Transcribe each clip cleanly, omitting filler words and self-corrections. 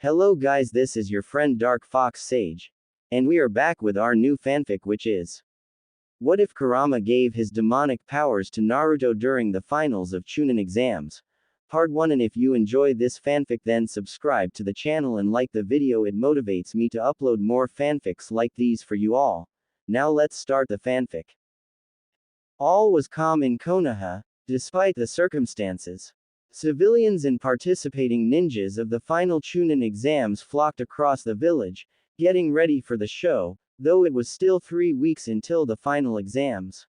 Hello guys, this is your friend Dark Fox Sage. And we are back with our new fanfic, which is what if Kurama gave his demonic powers to Naruto during the finals of chunin exams? Part 1. And if you enjoy this fanfic, then subscribe to the channel and like the video, it motivates me to upload more fanfics like these for you all. Now let's start the fanfic. All was calm in Konoha, despite the circumstances. Civilians and participating ninjas of the final chunin exams flocked across the village, getting ready for the show, though it was still 3 weeks until the final exams.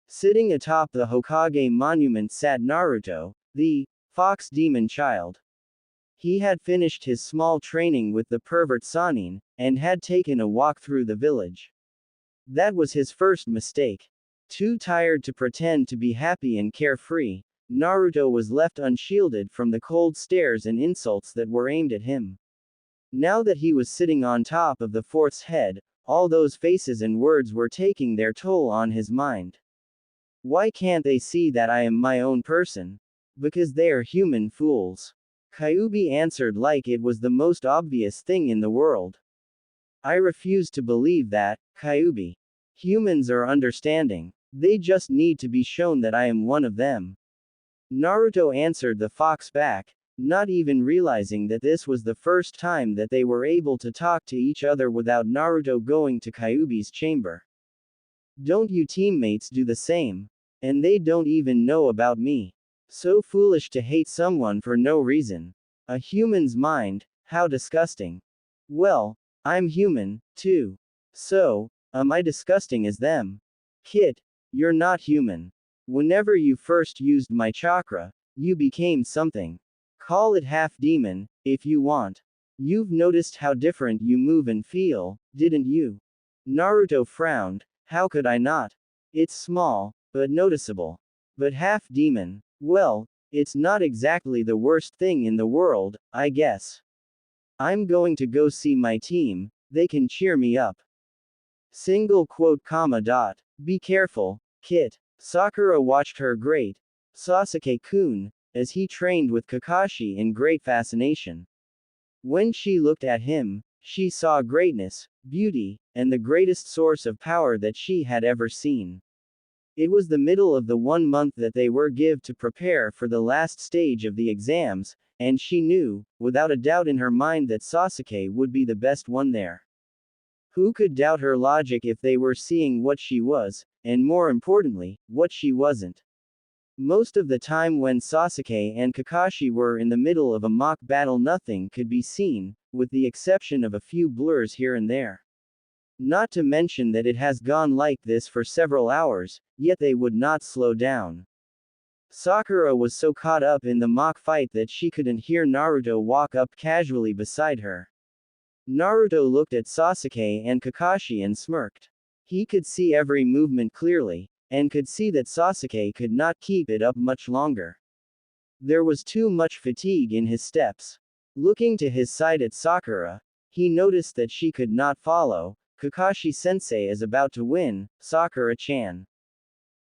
Sitting atop the Hokage monument sat Naruto, the fox demon child. He had finished his small training with the pervert Sannin, and had taken a walk through the village. That was his first mistake. Too tired to pretend to be happy and carefree, Naruto was left unshielded from the cold stares and insults that were aimed at him. Now that he was sitting on top of the fourth's head, all those faces and words were taking their toll on his mind. Why can't they see that I am my own person? Because they are human fools. Kyuubi answered like it was the most obvious thing in the world. I refuse to believe that, Kyuubi. Humans are understanding. They just need to be shown that I am one of them. Naruto answered the fox back, not even realizing that this was the first time that they were able to talk to each other without Naruto going to Kyuubi's chamber. Don't you teammates do the same? And they don't even know about me. So foolish to hate someone for no reason. A human's mind, how disgusting. Well, I'm human, too. So, am I disgusting as them? Kid, you're not human. Whenever you first used my chakra, you became something. Call it half demon, if you want. You've noticed how different you move and feel, didn't you? Naruto frowned. How could I not? It's small, but noticeable. But half demon, well, it's not exactly the worst thing in the world, I guess. I'm going to go see my team, they can cheer me up. Single quote comma dot. Be careful, Kit. Sakura watched her great Sasuke-kun, as he trained with Kakashi in great fascination. When she looked at him, she saw greatness, beauty, and the greatest source of power that she had ever seen. It was the middle of the 1 month that they were given to prepare for the last stage of the exams, and she knew, without a doubt in her mind, that Sasuke would be the best one there. Who could doubt her logic if they were seeing what she was, and more importantly, what she wasn't? Most of the time when Sasuke and Kakashi were in the middle of a mock battle, nothing could be seen, with the exception of a few blurs here and there. Not to mention that it has gone like this for several hours, yet they would not slow down. Sakura was so caught up in the mock fight that she couldn't hear Naruto walk up casually beside her. Naruto looked at Sasuke and Kakashi and smirked. He could see every movement clearly, and could see that Sasuke could not keep it up much longer. There was too much fatigue in his steps. Looking to his side at Sakura, he noticed that she could not follow. Kakashi-sensei is about to win, Sakura-chan.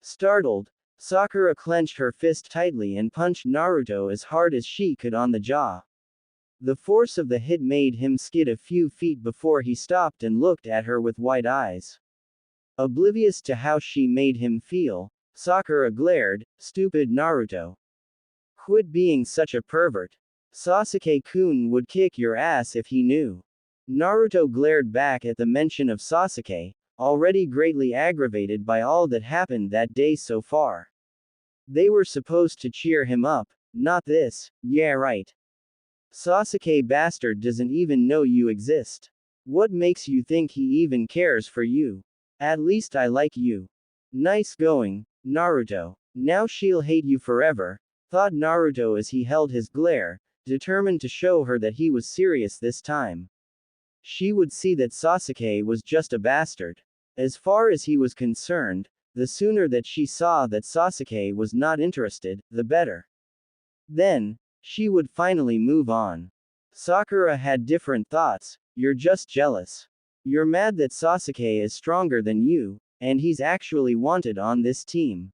Startled, Sakura clenched her fist tightly and punched Naruto as hard as she could on the jaw. The force of the hit made him skid a few feet before he stopped and looked at her with wide eyes. Oblivious to how she made him feel, Sakura glared, "Stupid Naruto. Quit being such a pervert. Sasuke-kun would kick your ass if he knew." Naruto glared back at the mention of Sasuke, already greatly aggravated by all that happened that day so far. They were supposed to cheer him up, not this. Yeah, right. Sasuke bastard doesn't even know you exist. What makes you think he even cares for you? At least I like you. Nice going, Naruto. Now she'll hate you forever, thought Naruto as he held his glare, determined to show her that he was serious this time. She would see that Sasuke was just a bastard. As far as he was concerned, the sooner that she saw that Sasuke was not interested, the better. Then, she would finally move on. Sakura had different thoughts. You're just jealous. You're mad that Sasuke is stronger than you, and he's actually wanted on this team.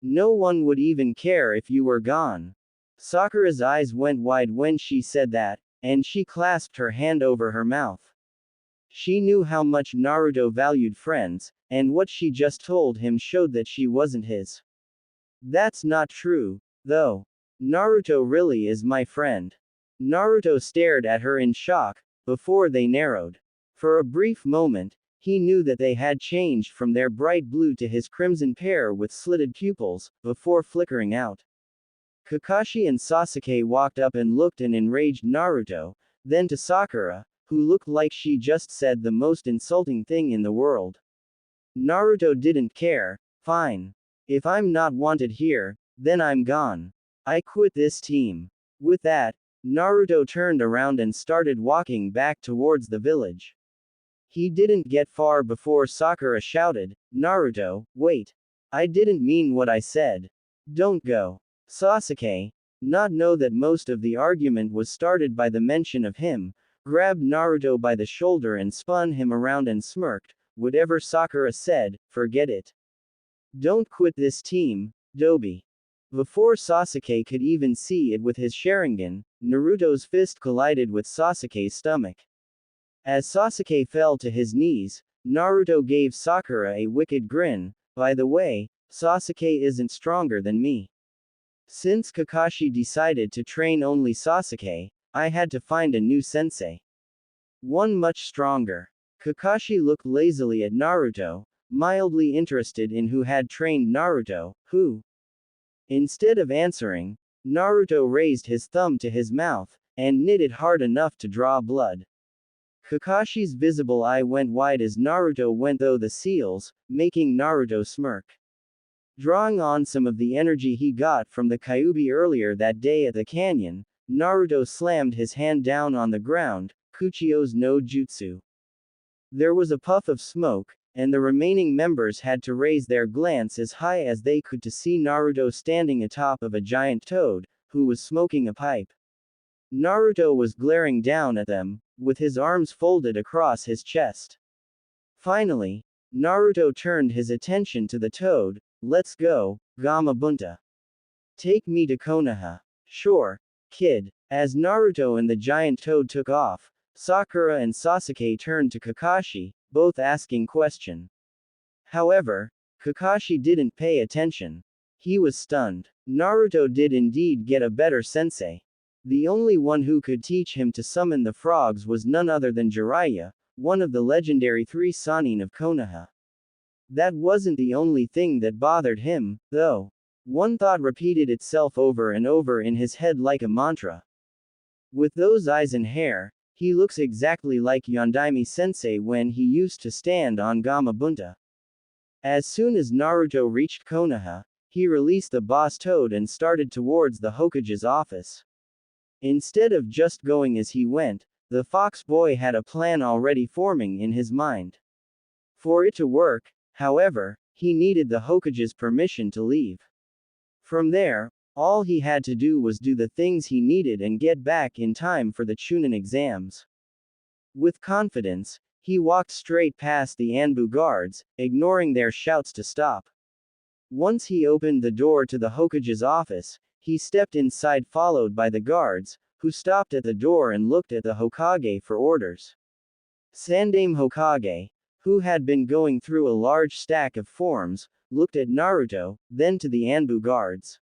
No one would even care if you were gone. Sakura's eyes went wide when she said that, and she clasped her hand over her mouth. She knew how much Naruto valued friends, and what she just told him showed that she wasn't his. That's not true, though. Naruto really is my friend. Naruto stared at her in shock, before they narrowed. For a brief moment, he knew that they had changed from their bright blue to his crimson pair with slitted pupils, before flickering out. Kakashi and Sasuke walked up and looked at enraged Naruto, then to Sakura, who looked like she just said the most insulting thing in the world. Naruto didn't care. Fine. If I'm not wanted here, then I'm gone. I quit this team. With that, Naruto turned around and started walking back towards the village. He didn't get far before Sakura shouted, "Naruto, wait. I didn't mean what I said. Don't go." Sasuke, not know that most of the argument was started by the mention of him, grabbed Naruto by the shoulder and spun him around and smirked, "Whatever Sakura said, forget it. Don't quit this team, Dobi." Before Sasuke could even see it with his Sharingan, Naruto's fist collided with Sasuke's stomach. As Sasuke fell to his knees, Naruto gave Sakura a wicked grin, "By the way, Sasuke isn't stronger than me. Since Kakashi decided to train only Sasuke, I had to find a new sensei. One much stronger." Kakashi looked lazily at Naruto, mildly interested in who had trained Naruto, who. Instead of answering, Naruto raised his thumb to his mouth, and knitted hard enough to draw blood. Kakashi's visible eye went wide as Naruto went through the seals, making Naruto smirk. Drawing on some of the energy he got from the Kyuubi earlier that day at the canyon, Naruto slammed his hand down on the ground, Kuchio's no jutsu. There was a puff of smoke, and the remaining members had to raise their glance as high as they could to see Naruto standing atop of a giant toad, who was smoking a pipe. Naruto was glaring down at them, with his arms folded across his chest. Finally, Naruto turned his attention to the toad. "Let's go, Gamabunta. Take me to Konoha." "Sure, kid." As Naruto and the giant toad took off, Sakura and Sasuke turned to Kakashi, both asking question. However, Kakashi didn't pay attention. He was stunned. Naruto did indeed get a better sensei. The only one who could teach him to summon the frogs was none other than Jiraiya, one of the legendary 3 Sannin of Konoha. That wasn't the only thing that bothered him, though. One thought repeated itself over and over in his head like a mantra. With those eyes and hair, he looks exactly like Yondaime Sensei when he used to stand on Gamabunta. As soon as Naruto reached Konoha, he released the boss toad and started towards the Hokage's office. Instead of just going as he went, the fox boy had a plan already forming in his mind. For it to work, however, he needed the Hokage's permission to leave. From there, all he had to do was do the things he needed and get back in time for the chunin exams. With confidence, he walked straight past the Anbu guards, ignoring their shouts to stop. Once he opened the door to the Hokage's office, he stepped inside followed by the guards, who stopped at the door and looked at the Hokage for orders. Sandaime Hokage, who had been going through a large stack of forms, looked at Naruto, then to the Anbu guards.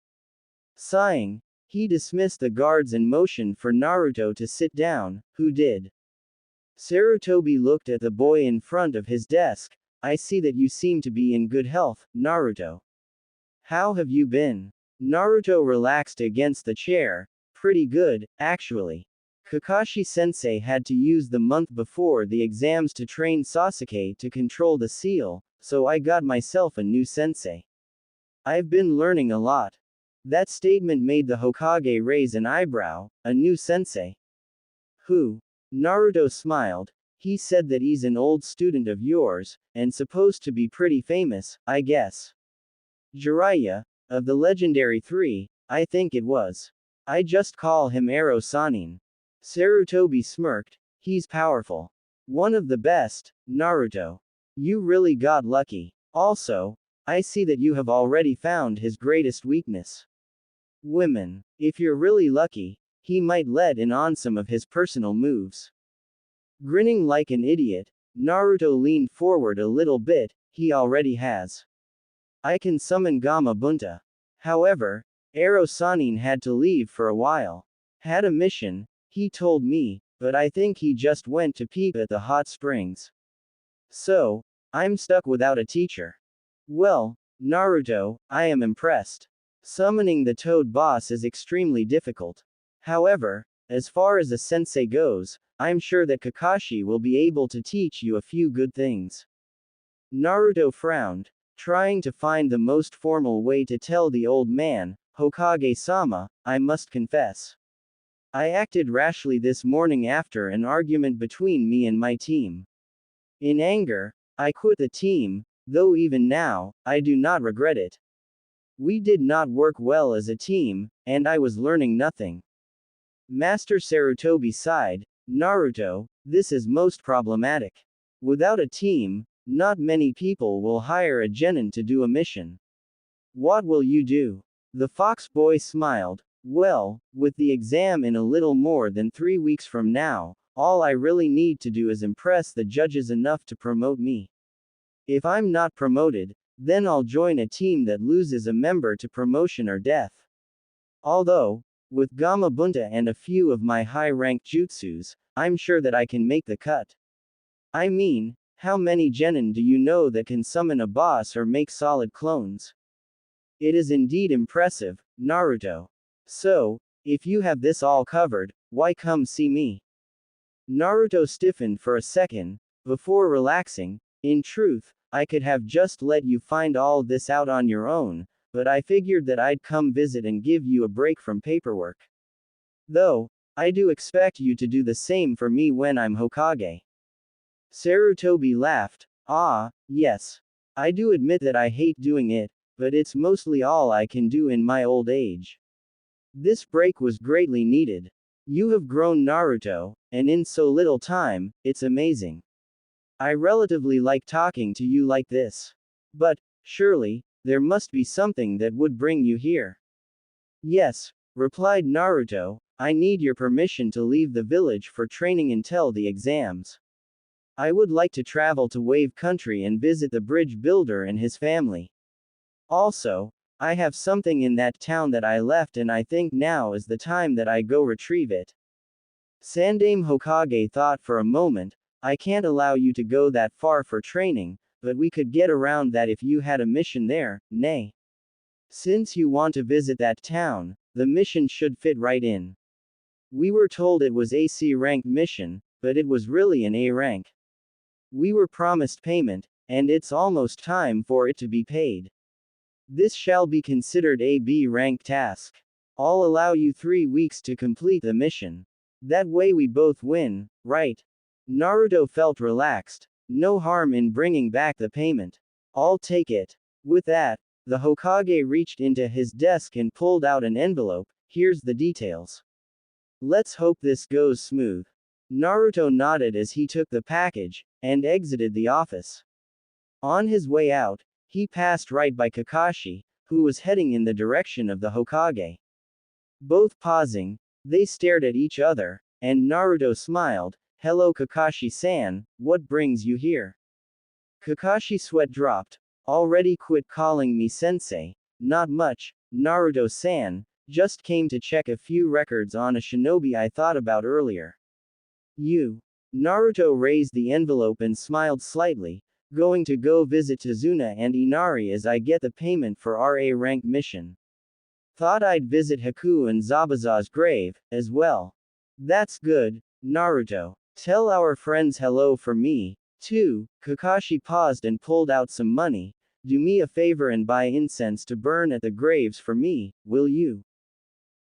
Sighing, he dismissed the guards and motioned for Naruto to sit down, who did. Sarutobi looked at the boy in front of his desk. "I see that you seem to be in good health, Naruto. How have you been?" Naruto relaxed against the chair. "Pretty good, actually. Kakashi-sensei had to use the month before the exams to train Sasuke to control the seal, so I got myself a new sensei. I've been learning a lot." That statement made the Hokage raise an eyebrow. "A new sensei? Who?" Naruto smiled. "He said that he's an old student of yours, and supposed to be pretty famous, I guess. Jiraiya, of the legendary 3, I think it was. I just call him Ero Sannin." Sarutobi smirked. "He's powerful. One of the best, Naruto. You really got lucky. Also, I see that you have already found his greatest weakness. Women. If you're really lucky, he might let in on some of his personal moves. Grinning like an idiot, Naruto leaned forward a little bit. He already has. I can summon Gamma Bunta. However, Ero Sanin had to leave for a while. Had a mission, he told me, but I think he just went to peep at the hot springs. So, I'm stuck without a teacher. Well, Naruto, I am impressed. Summoning the Toad boss is extremely difficult. However, as far as a sensei goes, I'm sure that Kakashi will be able to teach you a few good things. Naruto frowned, trying to find the most formal way to tell the old man, Hokage-sama, I must confess. I acted rashly this morning after an argument between me and my team. In anger, I quit the team, though even now, I do not regret it. We did not work well as a team, and I was learning nothing. Master Sarutobi sighed, Naruto, this is most problematic. Without a team, not many people will hire a genin to do a mission. What will you do? The fox boy smiled. Well, with the exam in a little more than 3 weeks from now, all I really need to do is impress the judges enough to promote me. If I'm not promoted, then I'll join a team that loses a member to promotion or death. Although, with Gamma Bunta and a few of my high-ranked jutsus, I'm sure that I can make the cut. I mean, how many genin do you know that can summon a boss or make solid clones? It is indeed impressive, Naruto. So, if you have this all covered, why come see me? Naruto stiffened for a second, before relaxing. In truth, I could have just let you find all this out on your own, but I figured that I'd come visit and give you a break from paperwork. Though, I do expect you to do the same for me when I'm Hokage. Sarutobi laughed. Ah, yes. I do admit that I hate doing it, but it's mostly all I can do in my old age. This break was greatly needed. You have grown, Naruto, and in so little time, it's amazing. I relatively like talking to you like this. But, surely, there must be something that would bring you here. Yes, replied Naruto, I need your permission to leave the village for training until the exams. I would like to travel to Wave Country and visit the bridge builder and his family. Also, I have something in that town that I left and I think now is the time that I go retrieve it. Sandaime Hokage thought for a moment, I can't allow you to go that far for training, but we could get around that if you had a mission there, nay. Since you want to visit that town, the mission should fit right in. We were told it was a C rank mission, but it was really an A rank. We were promised payment, and it's almost time for it to be paid. This shall be considered a B rank task. I'll allow you 3 weeks to complete the mission. That way we both win, right? Naruto felt relaxed. No harm in bringing back the payment. I'll take it. With that, the Hokage reached into his desk and pulled out an envelope. Here's the details. Let's hope this goes smooth. Naruto nodded as he took the package, and exited the office. On his way out, he passed right by Kakashi, who was heading in the direction of the Hokage. Both pausing, they stared at each other, and Naruto smiled. Hello Kakashi-san, what brings you here? Kakashi sweat dropped. Already quit calling me sensei. Not much, Naruto-san, just came to check a few records on a shinobi I thought about earlier. You. Naruto raised the envelope and smiled slightly. Going to go visit Tazuna and Inari as I get the payment for our A rank mission. Thought I'd visit Haku and Zabuza's grave, as well. That's good, Naruto. Tell our friends hello for me, too. Kakashi paused and pulled out some money. Do me a favor and buy incense to burn at the graves for me, will you?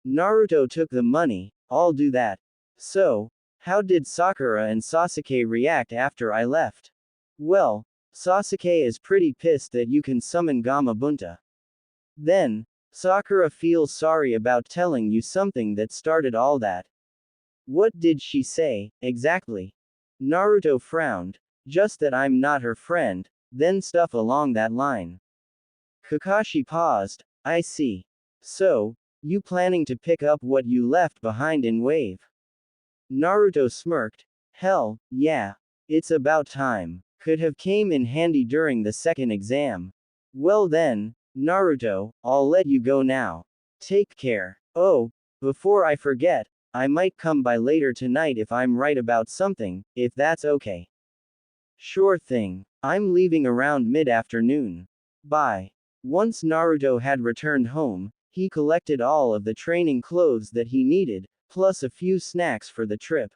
Naruto took the money. I'll do that. So, how did Sakura and Sasuke react after I left? Well, Sasuke is pretty pissed that you can summon Gamma Bunta. Then, Sakura feels sorry about telling you something that started all that. What did she say, exactly? Naruto frowned. Just that I'm not her friend, then stuff along that line. Kakashi paused. I see. So, You planning to pick up what you left behind in Wave? Naruto smirked. Hell, yeah. It's about time. Could have came in handy during the second exam. Well then, Naruto, I'll let you go now. Take care. Oh, before I forget, I might come by later tonight if I'm right about something, if that's okay. Sure thing. I'm leaving around mid-afternoon. Bye. Once Naruto had returned home, he collected all of the training clothes that he needed, plus a few snacks for the trip.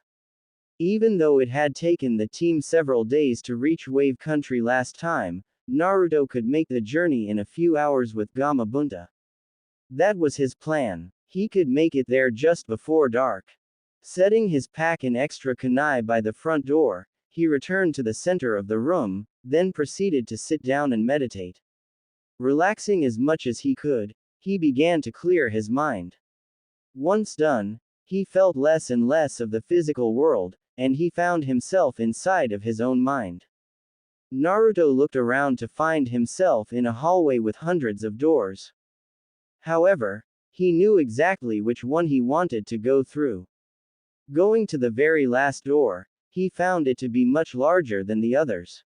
Even though it had taken the team several days to reach Wave Country last time, Naruto could make the journey in a few hours with Gamabunta. That was his plan. He could make it there just before dark. Setting his pack and extra kunai by the front door, he returned to the center of the room, then proceeded to sit down and meditate. Relaxing as much as he could, he began to clear his mind. Once done, he felt less and less of the physical world, and he found himself inside of his own mind. Naruto looked around to find himself in a hallway with hundreds of doors. However, he knew exactly which one he wanted to go through. Going to the very last door, he found it to be much larger than the others.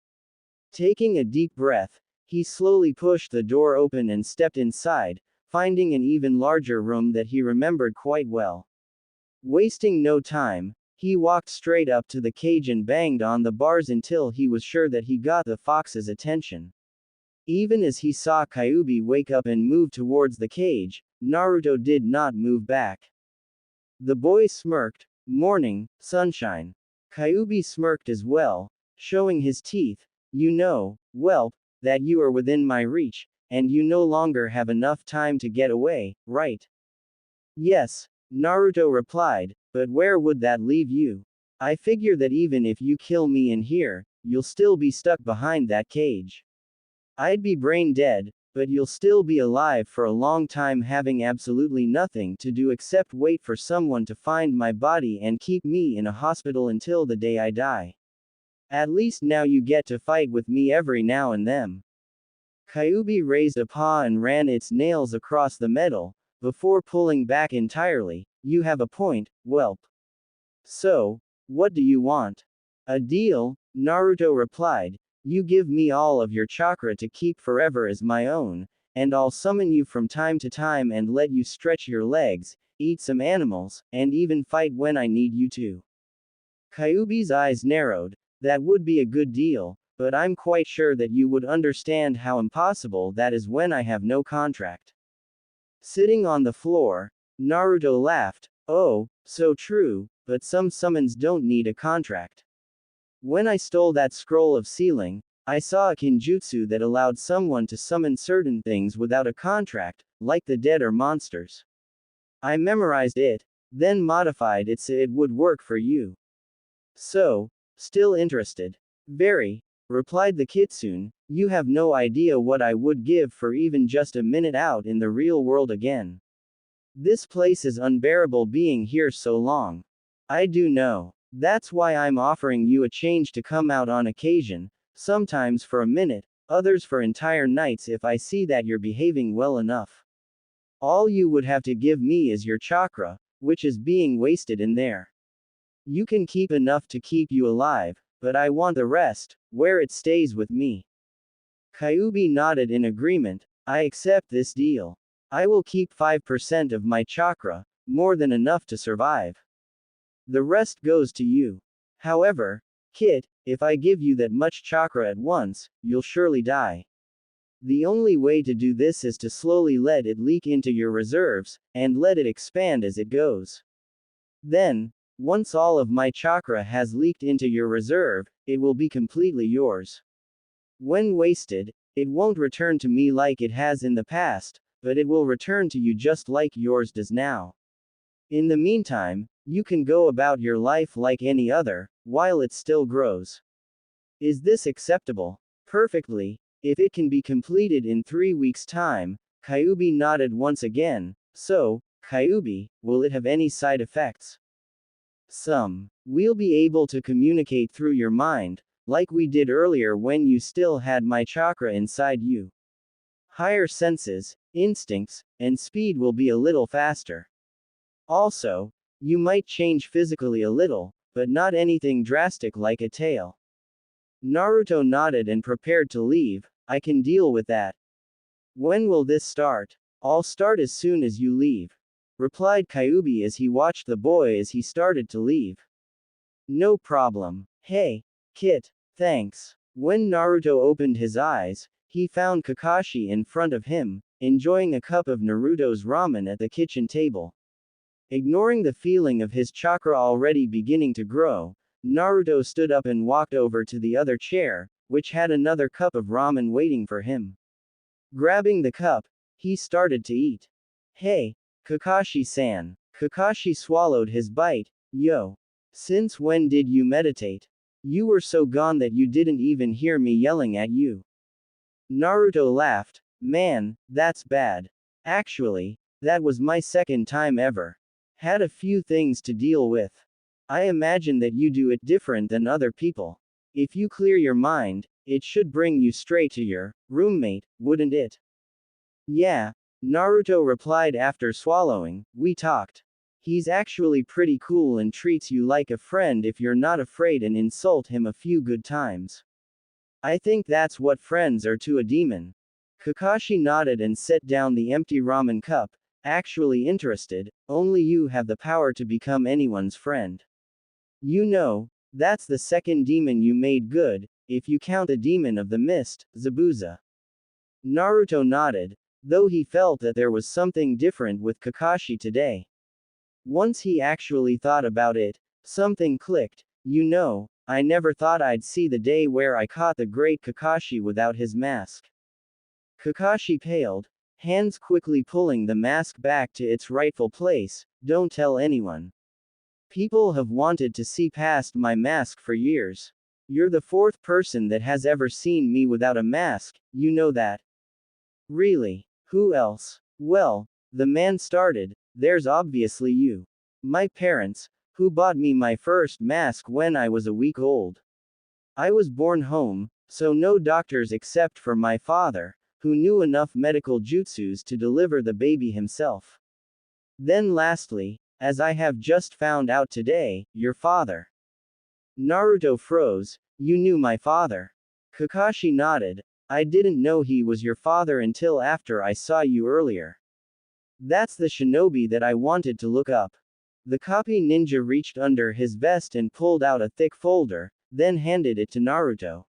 Taking a deep breath, he slowly pushed the door open and stepped inside, finding an even larger room that he remembered quite well. Wasting no time, he walked straight up to the cage and banged on the bars until he was sure that he got the fox's attention. Even as he saw Kyuubi wake up and move towards the cage, Naruto did not move back. The boy smirked. Morning, sunshine. Kyuubi smirked as well, showing his teeth. You know, whelp, that you are within my reach, and you no longer have enough time to get away, right? Yes, Naruto replied, but where would that leave you? I figure that even if you kill me in here, you'll still be stuck behind that cage. I'd be brain dead, but you'll still be alive for a long time having absolutely nothing to do except wait for someone to find my body and keep me in a hospital until the day I die. At least now you get to fight with me every now and then. Kyuubi raised a paw and ran its nails across the metal, before pulling back entirely. You have a point, whelp. So, what do you want? A deal, Naruto replied. You give me all of your chakra to keep forever as my own, and I'll summon you from time to time and let you stretch your legs, eat some animals, and even fight when I need you to. Kyuubi's eyes narrowed. That would be a good deal, but I'm quite sure that you would understand how impossible that is when I have no contract. Sitting on the floor, Naruto laughed. Oh, so true, but some summons don't need a contract. When I stole that scroll of sealing, I saw a kinjutsu that allowed someone to summon certain things without a contract, like the dead or monsters. I memorized it, then modified it so it would work for you. So, still interested? Very, replied the kitsune. You have no idea what I would give for even just a minute out in the real world again. This place is unbearable being here so long. I do know. That's why I'm offering you a change to come out on occasion, sometimes for a minute, others for entire nights if I see that you're behaving well enough. All you would have to give me is your chakra, which is being wasted in there. You can keep enough to keep you alive, but I want the rest, where it stays with me. Kyuubi nodded in agreement. I accept this deal. I will keep 5% of my chakra, more than enough to survive. The rest goes to you. However, Kit, if I give you that much chakra at once, you'll surely die. The only way to do this is to slowly let it leak into your reserves, and let it expand as it goes. Then, once all of my chakra has leaked into your reserve, it will be completely yours. When wasted, it won't return to me like it has in the past, but it will return to you just like yours does now. In the meantime, you can go about your life like any other, while it still grows. Is this acceptable? Perfectly, if it can be completed in 3 weeks' time. Kyuubi nodded once again. So, Kyuubi, will it have any side effects? Some. We'll be able to communicate through your mind, like we did earlier when you still had my chakra inside you. Higher senses, instincts, and speed will be a little faster. Also, you might change physically a little, but not anything drastic like a tail. Naruto nodded and prepared to leave. I can deal with that. When will this start? I'll start as soon as you leave, replied Kyuubi as he watched the boy as he started to leave. No problem. Hey, Kit, thanks. When Naruto opened his eyes, he found Kakashi in front of him, enjoying a cup of Naruto's ramen at the kitchen table. Ignoring the feeling of his chakra already beginning to grow, Naruto stood up and walked over to the other chair, which had another cup of ramen waiting for him. Grabbing the cup, he started to eat. Hey, Kakashi-san. Kakashi swallowed his bite. Yo. Since when did you meditate? You were so gone that you didn't even hear me yelling at you. Naruto laughed. Man, that's bad. Actually, that was my second time ever. Had a few things to deal with. I imagine that you do it different than other people. If you clear your mind, it should bring you straight to your roommate, wouldn't it? Yeah, Naruto replied after swallowing. We talked. He's actually pretty cool and treats you like a friend if you're not afraid and insult him a few good times. I think that's what friends are to a demon. Kakashi nodded and set down the empty ramen cup. Actually interested, only you have the power to become anyone's friend. You know, that's the second demon you made good, if you count the demon of the mist, Zabuza. Naruto nodded, though he felt that there was something different with Kakashi today. Once he actually thought about it, something clicked. You know, I never thought I'd see the day where I caught the great Kakashi without his mask. Kakashi paled, hands quickly pulling the mask back to its rightful place. Don't tell anyone. People have wanted to see past my mask for years. You're the fourth person that has ever seen me without a mask, you know that. Really? Who else? Well, the man started. There's obviously you. My parents, who bought me my first mask when I was a week old. I was born home, so no doctors except for my father, who knew enough medical jutsus to deliver the baby himself. Then lastly, as I have just found out today, your father. Naruto froze. You knew my father? Kakashi nodded. I didn't know he was your father until after I saw you earlier. That's the shinobi that I wanted to look up. The copy ninja reached under his vest and pulled out a thick folder, then handed it to Naruto.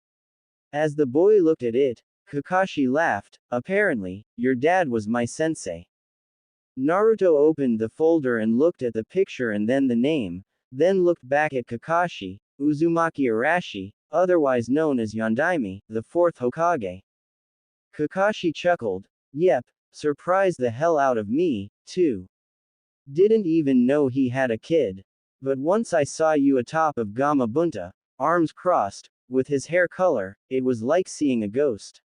As the boy looked at it, Kakashi laughed. Apparently, your dad was my sensei. Naruto opened the folder and looked at the picture and then the name, then looked back at Kakashi, Uzumaki Arashi, otherwise known as Yondaime, the fourth Hokage. Kakashi chuckled. Yep, surprised the hell out of me, too. Didn't even know he had a kid. But once I saw you atop of Gamabunta, arms crossed, with his hair color, it was like seeing a ghost.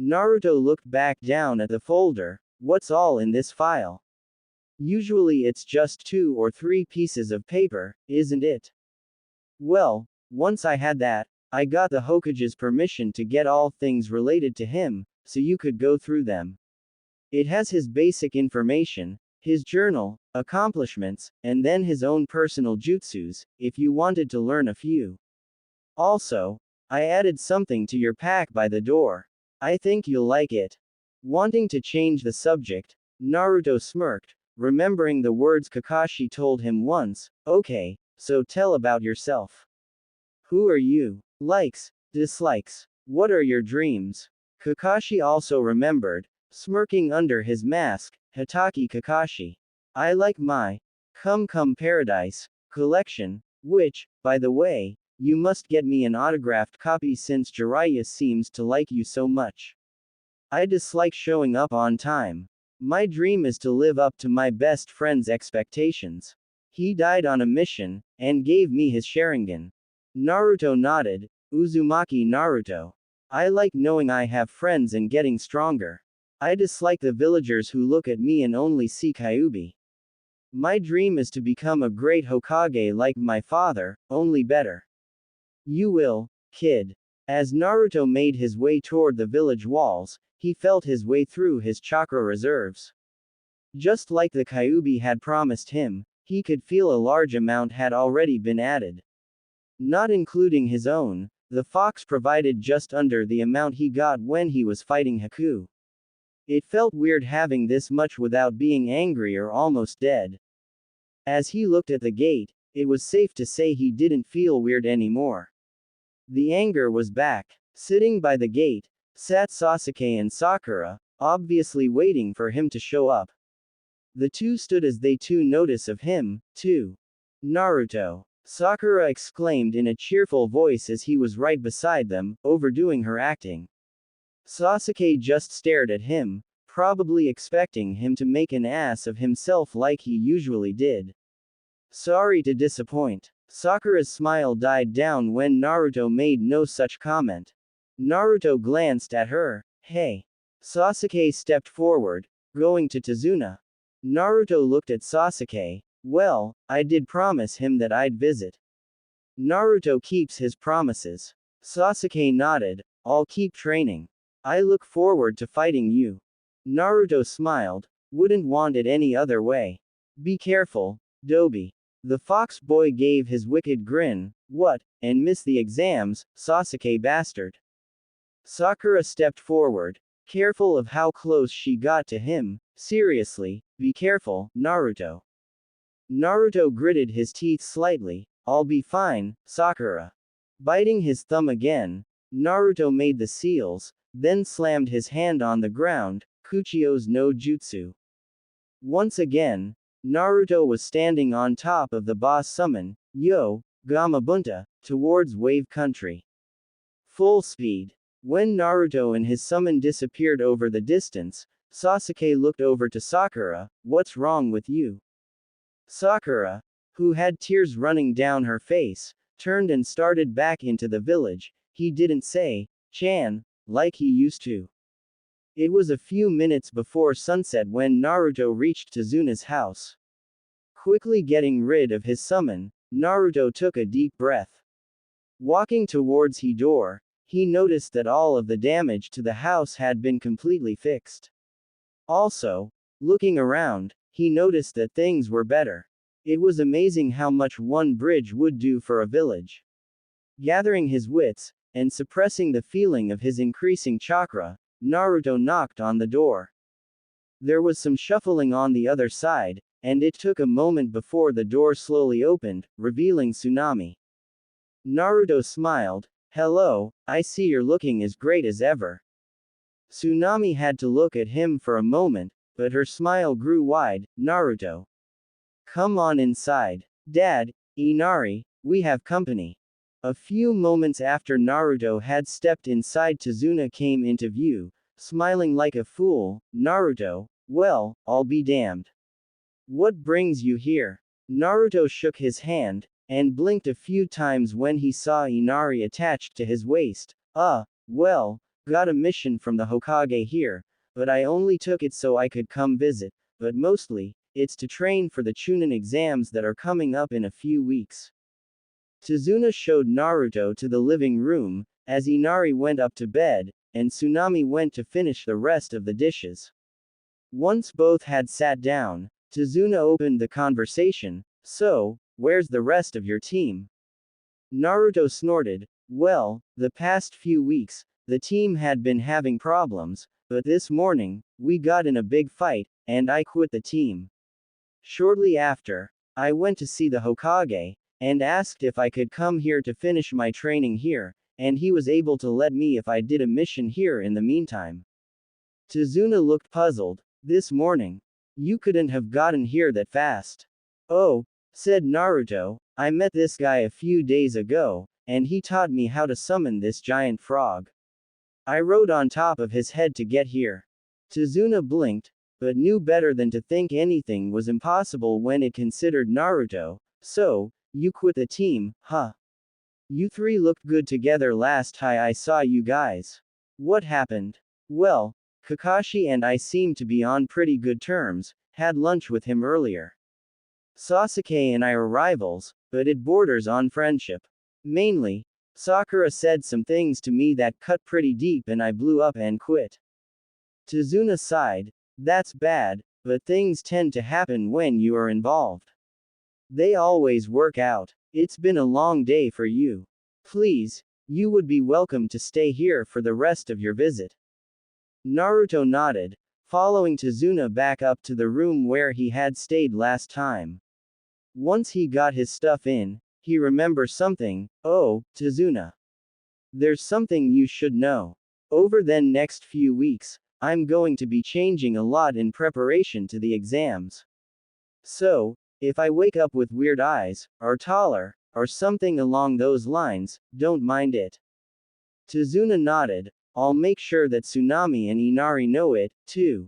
Naruto looked back down at the folder. What's all in this file? Usually it's just 2 or 3 pieces of paper, isn't it? Well, once I had that, I got the Hokage's permission to get all things related to him, so you could go through them. It has his basic information, his journal, accomplishments, and then his own personal jutsus, if you wanted to learn a few. Also, I added something to your pack by the door. I think you'll like it. Wanting to change the subject, Naruto smirked, remembering the words Kakashi told him once. Okay, so tell about yourself. Who are you? Likes, dislikes. What are your dreams? Kakashi also remembered, smirking under his mask, Hitaki Kakashi. I like my Come Come Paradise collection, which, by the way, you must get me an autographed copy since Jiraiya seems to like you so much. I dislike showing up on time. My dream is to live up to my best friend's expectations. He died on a mission, and gave me his Sharingan. Naruto nodded. Uzumaki Naruto. I like knowing I have friends and getting stronger. I dislike the villagers who look at me and only see Kyuubi. My dream is to become a great Hokage like my father, only better. You will, kid. As Naruto made his way toward the village walls, he felt his way through his chakra reserves. Just like the Kyuubi had promised him, he could feel a large amount had already been added. Not including his own, the fox provided just under the amount he got when he was fighting Haku. It felt weird having this much without being angry or almost dead. As he looked at the gate, it was safe to say he didn't feel weird anymore. The anger was back. Sitting by the gate, sat Sasuke and Sakura, obviously waiting for him to show up. The two stood as they took notice of him, too. Naruto, Sakura exclaimed in a cheerful voice as he was right beside them, overdoing her acting. Sasuke just stared at him, probably expecting him to make an ass of himself like he usually did. Sorry to disappoint. Sakura's smile died down when Naruto made no such comment. Naruto glanced at her. Hey. Sasuke stepped forward, going to Tazuna. Naruto looked at Sasuke. Well, I did promise him that I'd visit. Naruto keeps his promises. Sasuke nodded. I'll keep training. I look forward to fighting you. Naruto smiled. Wouldn't want it any other way. Be careful, Dobi. The fox boy gave his wicked grin. What, and miss the exams, Sasuke bastard. Sakura stepped forward, careful of how close she got to him. Seriously, be careful, Naruto. Naruto gritted his teeth slightly. I'll be fine, Sakura. Biting his thumb again, Naruto made the seals, then slammed his hand on the ground. Kuchio's no jutsu. Once again, Naruto was standing on top of the boss summon, Yo, Gamabunta, towards Wave Country. Full speed. When Naruto and his summon disappeared over the distance, Sasuke looked over to Sakura. What's wrong with you? Sakura, who had tears running down her face, turned and started back into the village. He didn't say, Chan, like he used to. It was a few minutes before sunset when Naruto reached Tazuna's house. Quickly getting rid of his summon, Naruto took a deep breath. Walking towards his door, he noticed that all of the damage to the house had been completely fixed. Also, looking around, he noticed that things were better. It was amazing how much one bridge would do for a village. Gathering his wits, and suppressing the feeling of his increasing chakra, Naruto knocked on the door. There was some shuffling on the other side, and it took a moment before the door slowly opened, revealing Tsunami. Naruto smiled. Hello, I see you're looking as great as ever. Tsunami had to look at him for a moment, but her smile grew wide. Naruto. Come on inside. Dad, Inari, we have company. A few moments after Naruto had stepped inside, Tazuna came into view, smiling like a fool. Naruto, well, I'll be damned. What brings you here? Naruto shook his hand, and blinked a few times when he saw Inari attached to his waist. Well, got a mission from the Hokage here, but I only took it so I could come visit, but mostly, it's to train for the chunin exams that are coming up in a few weeks. Tazuna showed Naruto to the living room, as Inari went up to bed, and Tsunami went to finish the rest of the dishes. Once both had sat down, Tazuna opened the conversation. So, where's the rest of your team? Naruto snorted. Well, the past few weeks, the team had been having problems, but this morning, we got in a big fight, and I quit the team. Shortly after, I went to see the Hokage, and asked if I could come here to finish my training here, and he was able to let me if I did a mission here in the meantime. Tazuna looked puzzled. This morning. You couldn't have gotten here that fast. Oh, said Naruto, I met this guy a few days ago, and he taught me how to summon this giant frog. I rode on top of his head to get here. Tazuna blinked, but knew better than to think anything was impossible when it considered Naruto. So, you quit the team, huh? You three looked good together last time I saw you guys. What happened? Well, Kakashi and I seem to be on pretty good terms, had lunch with him earlier. Sasuke and I are rivals, but it borders on friendship. Mainly, Sakura said some things to me that cut pretty deep and I blew up and quit. Tazuna sighed. That's bad, but things tend to happen when you are involved. They always work out. It's been a long day for you. Please, you would be welcome to stay here for the rest of your visit. Naruto nodded, following Tazuna back up to the room where he had stayed last time. Once he got his stuff in, he remembered something. Oh, Tazuna. There's something you should know. Over the next few weeks, I'm going to be changing a lot in preparation to the exams. So, if I wake up with weird eyes, or taller, or something along those lines, don't mind it. Tazuna nodded. I'll make sure that Tsunami and Inari know it, too.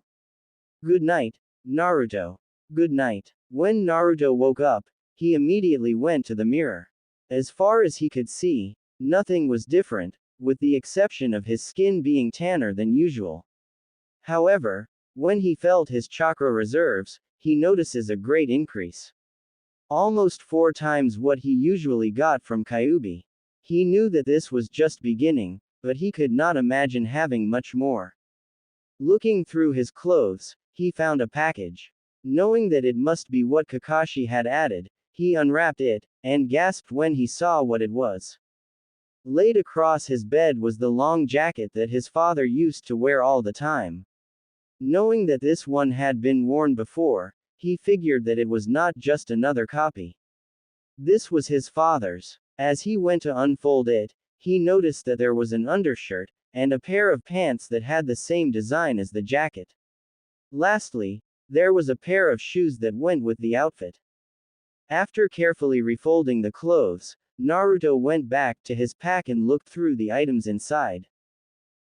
Good night, Naruto. Good night. When Naruto woke up, he immediately went to the mirror. As far as he could see, nothing was different, with the exception of his skin being tanner than usual. However, when he felt his chakra reserves, he notices a great increase. Almost 4 times what he usually got from Kyuubi. He knew that this was just beginning, but he could not imagine having much more. Looking through his clothes, he found a package. Knowing that it must be what Kakashi had added, he unwrapped it, and gasped when he saw what it was. Laid across his bed was the long jacket that his father used to wear all the time. Knowing that this one had been worn before, he figured that it was not just another copy. This was his father's. As he went to unfold it, he noticed that there was an undershirt, and a pair of pants that had the same design as the jacket. Lastly, there was a pair of shoes that went with the outfit. After carefully refolding the clothes, Naruto went back to his pack and looked through the items inside.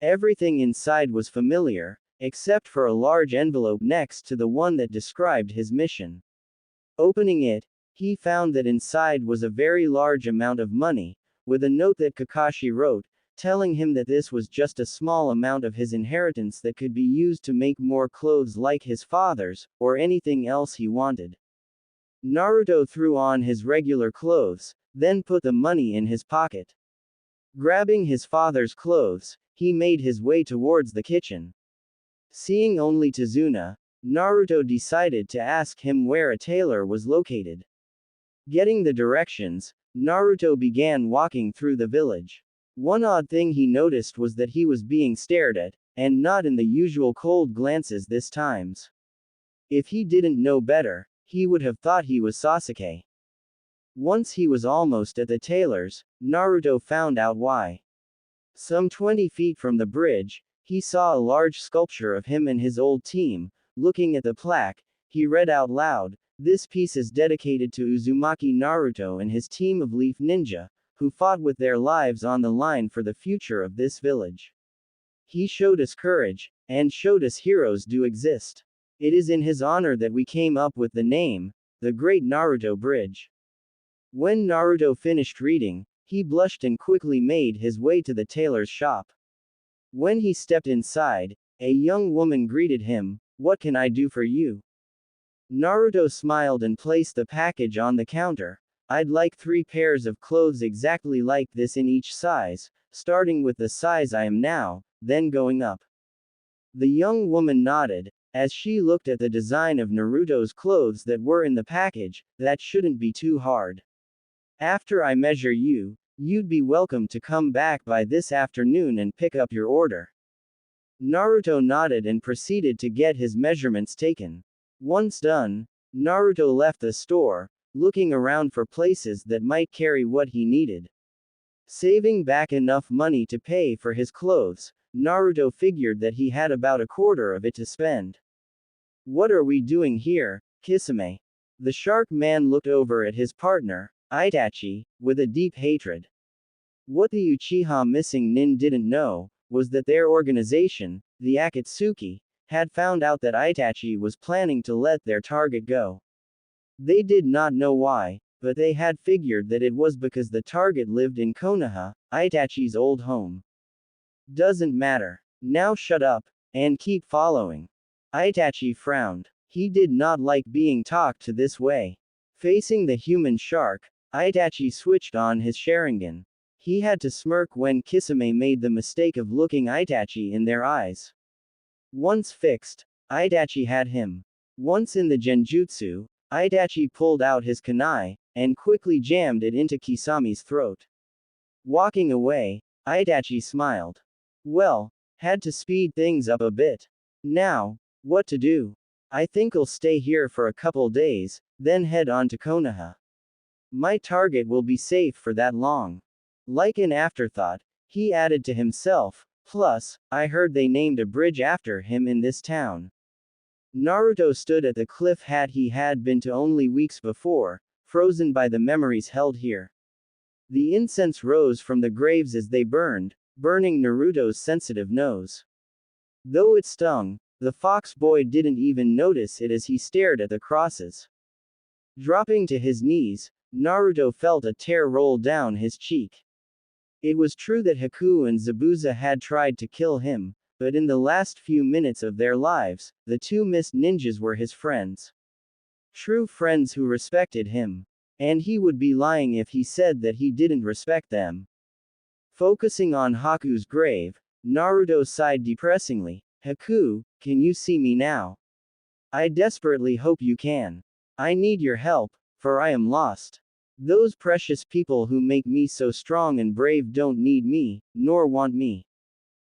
Everything inside was familiar, except for a large envelope next to the one that described his mission. Opening it, he found that inside was a very large amount of money, with a note that Kakashi wrote, telling him that this was just a small amount of his inheritance that could be used to make more clothes like his father's, or anything else he wanted. Naruto threw on his regular clothes, then put the money in his pocket. Grabbing his father's clothes, he made his way towards the kitchen. Seeing only Tazuna, Naruto decided to ask him where a tailor was located. Getting the directions, Naruto began walking through the village. One odd thing he noticed was that he was being stared at, and not in the usual cold glances this times. If he didn't know better, he would have thought he was Sasuke. Once he was almost at the tailor's, Naruto found out why. Some 20 feet from the bridge, he saw a large sculpture of him and his old team. Looking at the plaque, he read out loud, "This piece is dedicated to Uzumaki Naruto and his team of Leaf Ninja, who fought with their lives on the line for the future of this village. He showed us courage, and showed us heroes do exist. It is in his honor that we came up with the name, the Great Naruto Bridge." When Naruto finished reading, he blushed and quickly made his way to the tailor's shop. When he stepped inside, a young woman greeted him. "What can I do for you?" Naruto smiled and placed the package on the counter. "I'd like 3 pairs of clothes exactly like this in each size, starting with the size I am now, then going up." The young woman nodded, as she looked at the design of Naruto's clothes that were in the package. "That shouldn't be too hard. After I measure you, you'd be welcome to come back by this afternoon and pick up your order." Naruto nodded and proceeded to get his measurements taken. Once done, Naruto left the store, looking around for places that might carry what he needed. Saving back enough money to pay for his clothes, Naruto figured that he had about a quarter of it to spend. "What are we doing here, Kisame?" The shark man looked over at his partner, Itachi, with a deep hatred. What the Uchiha missing nin didn't know, was that their organization, the Akatsuki, had found out that Itachi was planning to let their target go. They did not know why, but they had figured that it was because the target lived in Konoha, Itachi's old home. "Doesn't matter. Now shut up, and keep following." Itachi frowned. He did not like being talked to this way. Facing the human shark, Itachi switched on his Sharingan. He had to smirk when Kisame made the mistake of looking Itachi in their eyes. Once fixed, Itachi had him. Once in the genjutsu, Itachi pulled out his kunai, and quickly jammed it into Kisami's throat. Walking away, Itachi smiled. Well, had to speed things up a bit. Now, what to do? I think I'll stay here for a couple days, then head on to Konoha. My target will be safe for that long. Like an afterthought, he added to himself, plus, I heard they named a bridge after him in this town. Naruto stood at the cliff he had been to only weeks before, frozen by the memories held here. The incense rose from the graves as they burned, burning Naruto's sensitive nose. Though it stung, the fox boy didn't even notice it as he stared at the crosses. Dropping to his knees, Naruto felt a tear roll down his cheek. It was true that Haku and Zabuza had tried to kill him, but in the last few minutes of their lives, the two mist ninjas were his friends. True friends who respected him. And he would be lying if he said that he didn't respect them. Focusing on Haku's grave, Naruto sighed depressingly. Haku, can you see me now? I desperately hope you can. I need your help, for I am lost. Those precious people who make me so strong and brave don't need me, nor want me.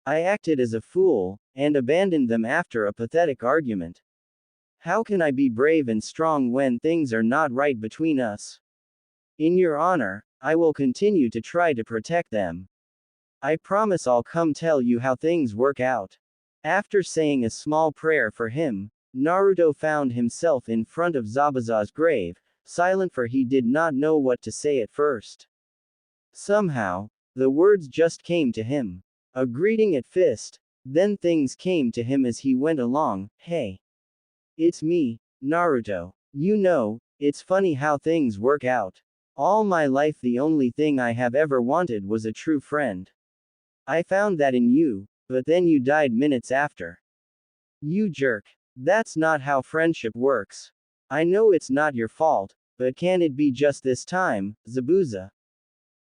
I acted as a fool, and abandoned them after a pathetic argument. How can I be brave and strong when things are not right between us? In your honor, I will continue to try to protect them. I promise I'll come tell you how things work out. After saying a small prayer for him, Naruto found himself in front of Zabuza's grave, silent for he did not know what to say at first. Somehow, the words just came to him. A greeting at fist, then things came to him as he went along. Hey. It's me, Naruto. You know, it's funny how things work out. All my life the only thing I have ever wanted was a true friend. I found that in you, but then you died minutes after. You jerk. That's not how friendship works. I know it's not your fault, but can it be just this time, Zabuza?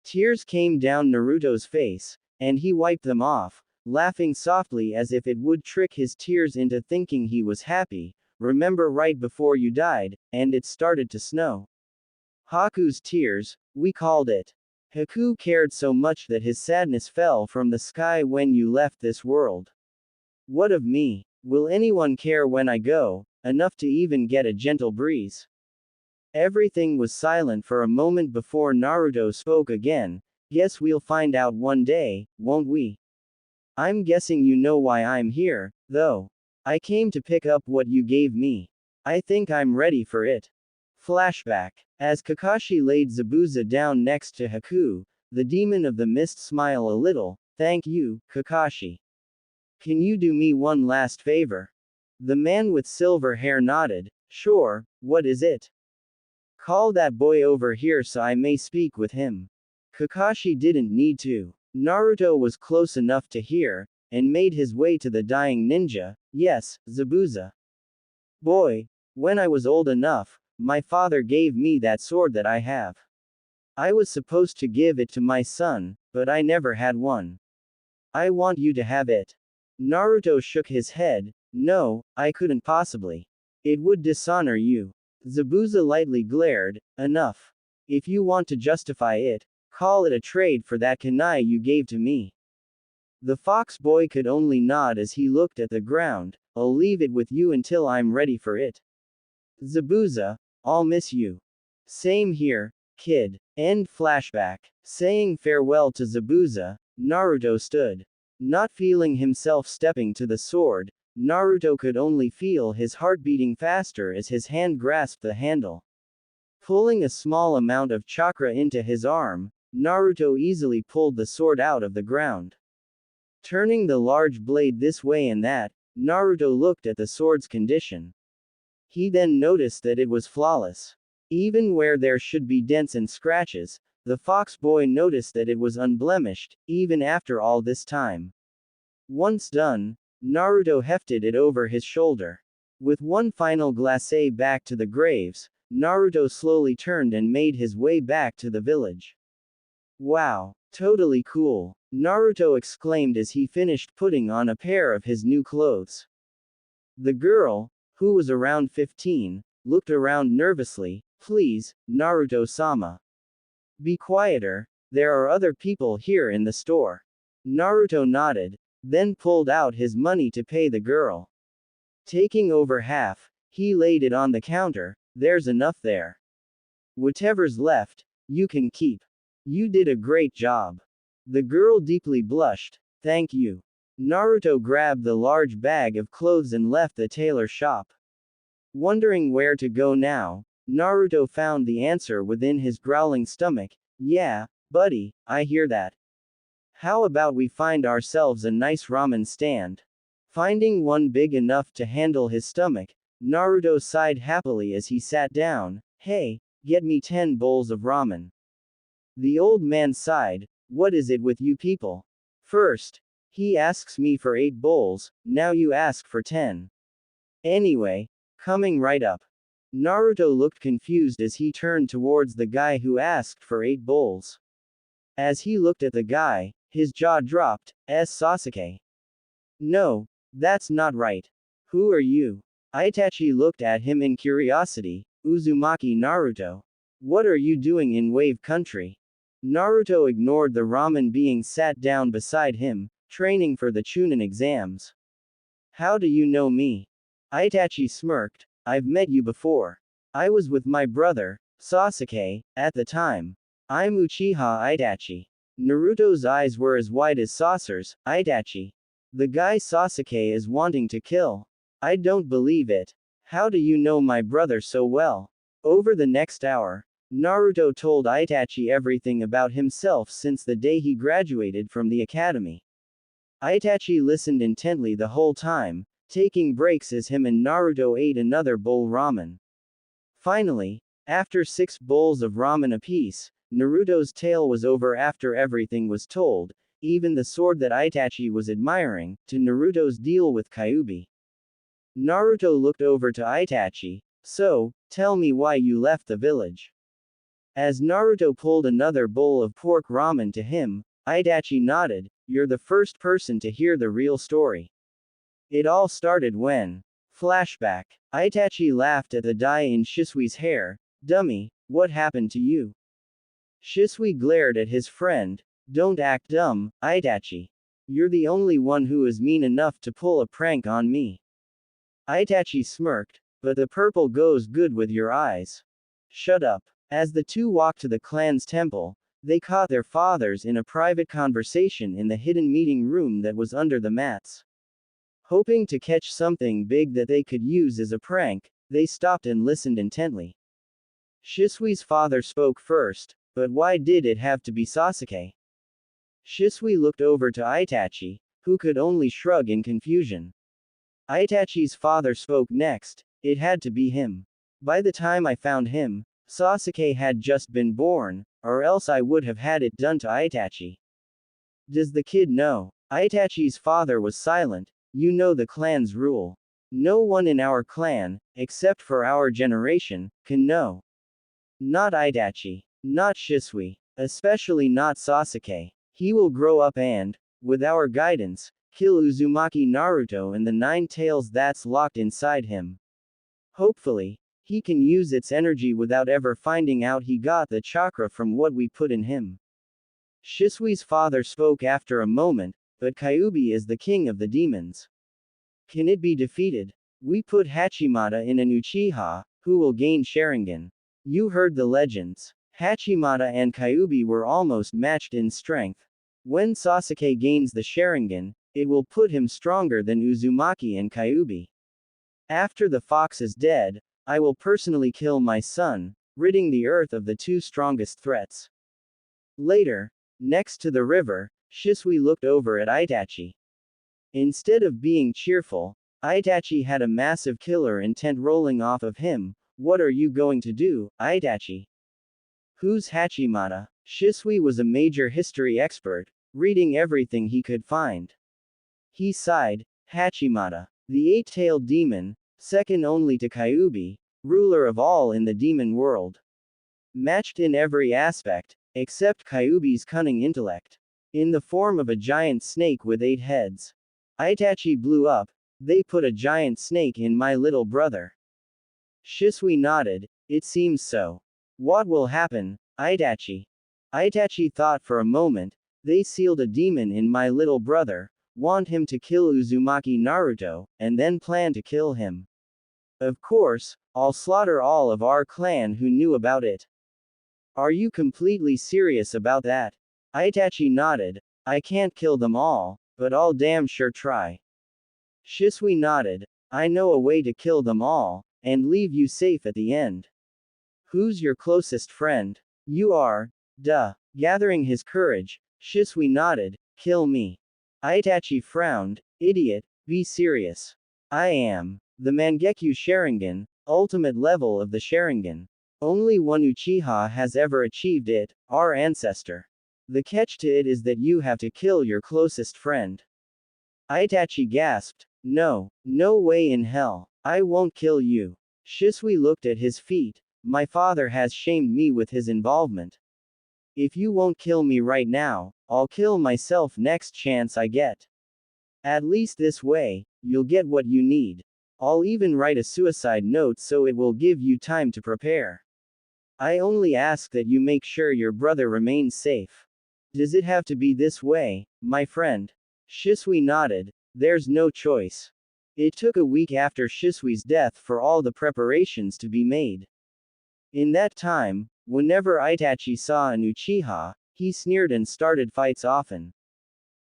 Tears came down Naruto's face, and he wiped them off, laughing softly as if it would trick his tears into thinking he was happy. Remember right before you died, and it started to snow. Haku's tears, we called it. Haku cared so much that his sadness fell from the sky when you left this world. What of me? Will anyone care when I go, enough to even get a gentle breeze? Everything was silent for a moment before Naruto spoke again. Guess we'll find out one day, won't we? I'm guessing you know why I'm here, though. I came to pick up what you gave me. I think I'm ready for it. Flashback. As Kakashi laid Zabuza down next to Haku, the demon of the mist smiled a little. Thank you, Kakashi. Can you do me one last favor? The man with silver hair nodded. Sure, what is it? Call that boy over here so I may speak with him. Kakashi didn't need to. Naruto was close enough to hear, and made his way to the dying ninja. Yes, Zabuza. Boy, when I was old enough, my father gave me that sword that I have. I was supposed to give it to my son, but I never had one. I want you to have it. Naruto shook his head. No, I couldn't possibly. It would dishonor you. Zabuza lightly glared. Enough. If you want to justify it, call it a trade for that kunai you gave to me. The fox boy could only nod as he looked at the ground. I'll leave it with you until I'm ready for it. Zabuza, I'll miss you. Same here, kid. End flashback. Saying farewell to Zabuza, Naruto stood. Not feeling himself stepping to the sword, Naruto could only feel his heart beating faster as his hand grasped the handle. Pulling a small amount of chakra into his arm, Naruto easily pulled the sword out of the ground. Turning the large blade this way and that, Naruto looked at the sword's condition. He then noticed that it was flawless. Even where there should be dents and scratches, the fox boy noticed that it was unblemished, even after all this time. Once done, Naruto hefted it over his shoulder. With one final glacé back to the graves, Naruto slowly turned and made his way back to the village. Wow, totally cool, Naruto exclaimed as he finished putting on a pair of his new clothes. The girl, who was around 15, looked around nervously. Please, Naruto-sama. Be quieter, there are other people here in the store. Naruto nodded, then pulled out his money to pay the girl. Taking over half, he laid it on the counter. There's enough there. Whatever's left, you can keep. You did a great job. The girl deeply blushed. Thank you. Naruto grabbed the large bag of clothes and left the tailor shop. Wondering where to go now, Naruto found the answer within his growling stomach. Yeah, buddy, I hear that. How about we find ourselves a nice ramen stand? Finding one big enough to handle his stomach, Naruto sighed happily as he sat down. Hey, get me 10 bowls of ramen. The old man sighed. What is it with you people? First, he asks me for 8 bowls, now you ask for 10. Anyway, coming right up. Naruto looked confused as he turned towards the guy who asked for 8 bowls. As he looked at the guy, his jaw dropped. Sasuke. No, that's not right. Who are you? Itachi looked at him in curiosity. Uzumaki Naruto. What are you doing in Wave Country? Naruto ignored the ramen being sat down beside him, training for the chunin exams. How do you know me? Itachi smirked. I've met you before. I was with my brother, Sasuke, at the time. I'm Uchiha Itachi. Naruto's eyes were as wide as saucers. Itachi. The guy Sasuke is wanting to kill. I don't believe it. How do you know my brother so well? Over the next hour, Naruto told Itachi everything about himself since the day he graduated from the academy. Itachi listened intently the whole time, taking breaks as him and Naruto ate another bowl ramen. Finally, after 6 bowls of ramen apiece, Naruto's tale was over after everything was told, even the sword that Itachi was admiring, to Naruto's deal with Kyuubi. Naruto looked over to Itachi. So, tell me why you left the village. As Naruto pulled another bowl of pork ramen to him, Itachi nodded. You're the first person to hear the real story. It all started when. Flashback. Itachi laughed at the dye in Shisui's hair. Dummy, what happened to you? Shisui glared at his friend. Don't act dumb, Itachi. You're the only one who is mean enough to pull a prank on me. Itachi smirked. But the purple goes good with your eyes. Shut up. As the two walked to the clan's temple, they caught their fathers in a private conversation in the hidden meeting room that was under the mats. Hoping to catch something big that they could use as a prank, they stopped and listened intently. Shisui's father spoke first, but why did it have to be Sasuke? Shisui looked over to Itachi, who could only shrug in confusion. Itachi's father spoke next. It had to be him. By the time I found him, Sasuke had just been born, or else I would have had it done to Itachi. Does the kid know? Itachi's father was silent. You know the clan's rule. No one in our clan, except for our generation, can know. Not Itachi. Not Shisui. Especially not Sasuke. He will grow up and, with our guidance, kill Uzumaki Naruto and the 9 tails that's locked inside him. Hopefully, he can use its energy without ever finding out he got the chakra from what we put in him. Shisui's father spoke after a moment, but Kyuubi is the king of the demons. Can it be defeated? We put Hachimata in an Uchiha, who will gain Sharingan. You heard the legends. Hachimata and Kyuubi were almost matched in strength. When Sasuke gains the Sharingan, it will put him stronger than Uzumaki and Kyuubi. After the fox is dead, I will personally kill my son, ridding the earth of the 2 strongest threats. Later, next to the river, Shisui looked over at Itachi. Instead of being cheerful, Itachi had a massive killer intent rolling off of him. What are you going to do, Itachi? Who's Hachimata? Shisui was a major history expert, reading everything he could find. He sighed. Hachimata. The 8-tailed demon, second only to Kyuubi, ruler of all in the demon world. Matched in every aspect, except Kyuubi's cunning intellect. In the form of a giant snake with 8 heads. Itachi blew up. They put a giant snake in my little brother. Shisui nodded. It seems so. What will happen, Itachi? Itachi thought for a moment. They sealed a demon in my little brother, want him to kill Uzumaki Naruto, and then plan to kill him. Of course, I'll slaughter all of our clan who knew about it. Are you completely serious about that? Itachi nodded. I can't kill them all, but I'll damn sure try. Shisui nodded. I know a way to kill them all, and leave you safe at the end. Who's your closest friend? You are. Duh. Gathering his courage, Shisui nodded. Kill me. Itachi frowned. Idiot, be serious. I am. The Mangekyo Sharingan, ultimate level of the Sharingan. Only one Uchiha has ever achieved it, our ancestor. The catch to it is that you have to kill your closest friend. Itachi gasped. No, no way in hell. I won't kill you. Shisui looked at his feet. My father has shamed me with his involvement. If you won't kill me right now, I'll kill myself next chance I get. At least this way, you'll get what you need. I'll even write a suicide note so it will give you time to prepare. I only ask that you make sure your brother remains safe. Does it have to be this way, my friend? Shisui nodded. There's no choice. It took a week after Shisui's death for all the preparations to be made. In that time, whenever Itachi saw an Uchiha, he sneered and started fights often.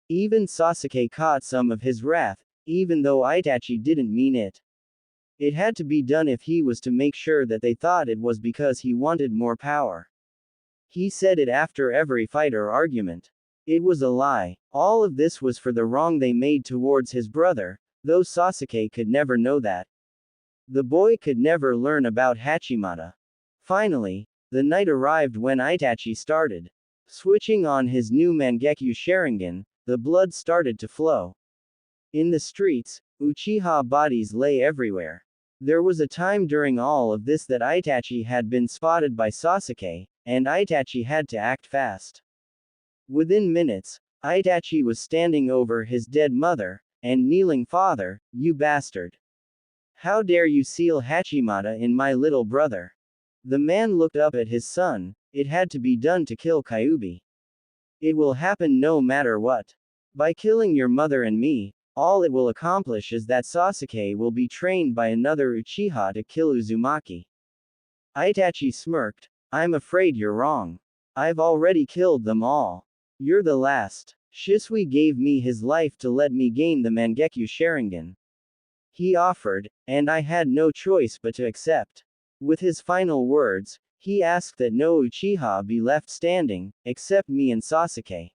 Even Sasuke caught some of his wrath, even though Itachi didn't mean it. It had to be done if he was to make sure that they thought it was because he wanted more power. He said it after every fight or argument. It was a lie. All of this was for the wrong they made towards his brother, though Sasuke could never know that. The boy could never learn about Hachimata. Finally, the night arrived when Itachi started switching on his new Mangekyo Sharingan. The blood started to flow. In the streets, Uchiha bodies lay everywhere. There was a time during all of this that Itachi had been spotted by Sasuke, and Itachi had to act fast. Within minutes, Itachi was standing over his dead mother, and kneeling, "Father, you bastard. How dare you seal Hachimata in my little brother?" The man looked up at his son. It had to be done to kill Kyuubi. It will happen no matter what. By killing your mother and me, all it will accomplish is that Sasuke will be trained by another Uchiha to kill Uzumaki. Itachi smirked. I'm afraid you're wrong. I've already killed them all. You're the last. Shisui gave me his life to let me gain the Mangekyo Sharingan. He offered, and I had no choice but to accept. With his final words, he asked that no Uchiha be left standing, except me and Sasuke.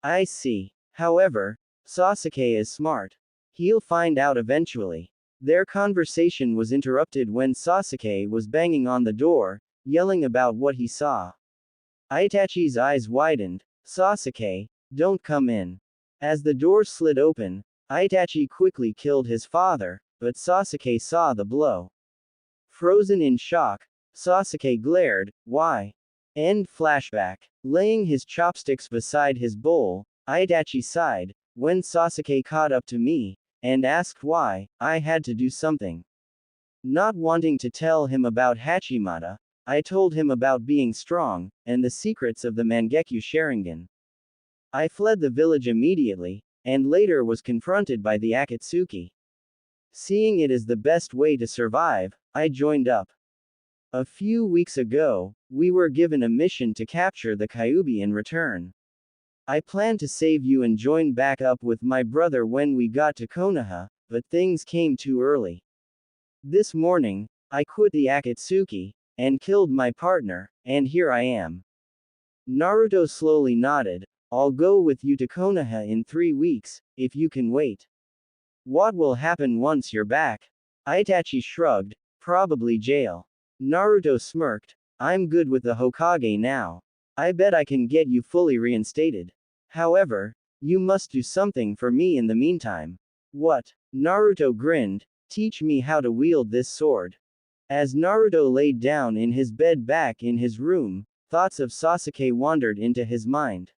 I see. However, Sasuke is smart. He'll find out eventually. Their conversation was interrupted when Sasuke was banging on the door, yelling about what he saw. Itachi's eyes widened. Sasuke, don't come in. As the door slid open, Itachi quickly killed his father, but Sasuke saw the blow. Frozen in shock, Sasuke glared. Why? End flashback. Laying his chopsticks beside his bowl, Itachi sighed. When Sasuke caught up to me, and asked why, I had to do something. Not wanting to tell him about Hachimata, I told him about being strong, and the secrets of the Mangekyo Sharingan. I fled the village immediately, and later was confronted by the Akatsuki. Seeing it as the best way to survive, I joined up. A few weeks ago, we were given a mission to capture the Kyuubi in return. I planned to save you and join back up with my brother when we got to Konoha, but things came too early. This morning, I quit the Akatsuki, and killed my partner, and here I am. Naruto slowly nodded. I'll go with you to Konoha in 3 weeks, if you can wait. What will happen once you're back? Itachi shrugged. Probably jail. Naruto smirked. I'm good with the Hokage now. I bet I can get you fully reinstated. However, you must do something for me in the meantime. What? Naruto grinned. Teach me how to wield this sword. As Naruto laid down in his bed back in his room, thoughts of Sasuke wandered into his mind.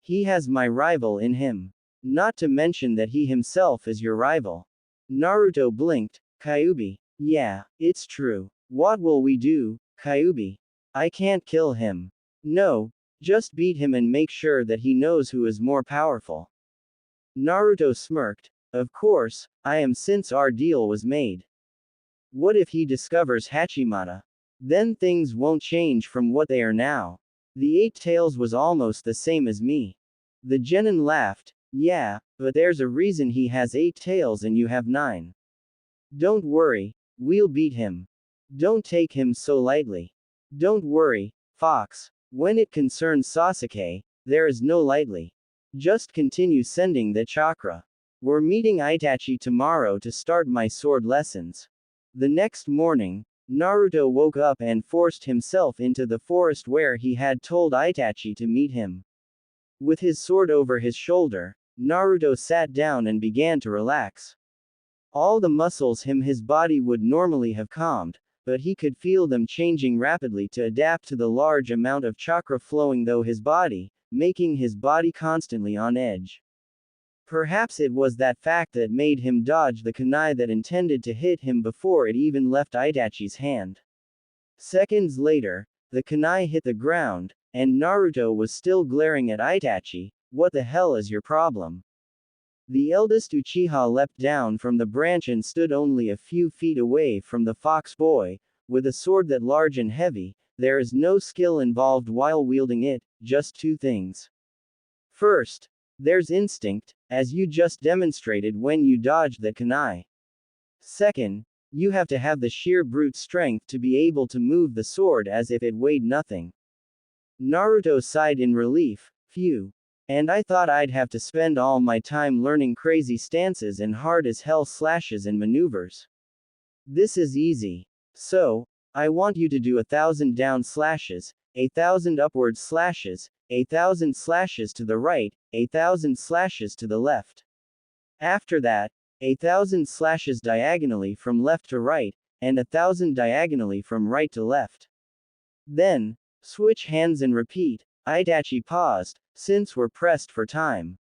He has my rival in him. Not to mention that he himself is your rival. Naruto blinked. Kyuubi. Yeah, it's true. What will we do, Kyuubi? I can't kill him. No, just beat him and make sure that he knows who is more powerful. Naruto smirked. Of course, I am since our deal was made. What if he discovers Hachimata? Then things won't change from what they are now. The Eight Tails was almost the same as me. The genin laughed. Yeah, but there's a reason he has 8 tails and you have 9. Don't worry, we'll beat him. Don't take him so lightly. Don't worry, Fox. When it concerns Sasuke, there is no lightly. Just continue sending the chakra. We're meeting Itachi tomorrow to start my sword lessons. The next morning, Naruto woke up and forced himself into the forest where he had told Itachi to meet him. With his sword over his shoulder, Naruto sat down and began to relax. All the muscles his body would normally have calmed, but he could feel them changing rapidly to adapt to the large amount of chakra flowing through his body, making his body constantly on edge. Perhaps it was that fact that made him dodge the kunai that intended to hit him before it even left Itachi's hand. Seconds later, the kunai hit the ground, and Naruto was still glaring at Itachi. What the hell is your problem? The eldest Uchiha leapt down from the branch and stood only a few feet away from the fox boy, with a sword that large and heavy. There is no skill involved while wielding it, just 2 things. First, there's instinct, as you just demonstrated when you dodged the kunai. Second, you have to have the sheer brute strength to be able to move the sword as if it weighed nothing. Naruto sighed in relief. Phew. And I thought I'd have to spend all my time learning crazy stances and hard as hell slashes and maneuvers. This is easy. So, I want you to do 1,000 down slashes, 1,000 upward slashes, 1,000 slashes to the right, 1,000 slashes to the left. After that, 1,000 slashes diagonally from left to right, and 1,000 diagonally from right to left. Then, switch hands and repeat. Itachi paused, since we're pressed for time.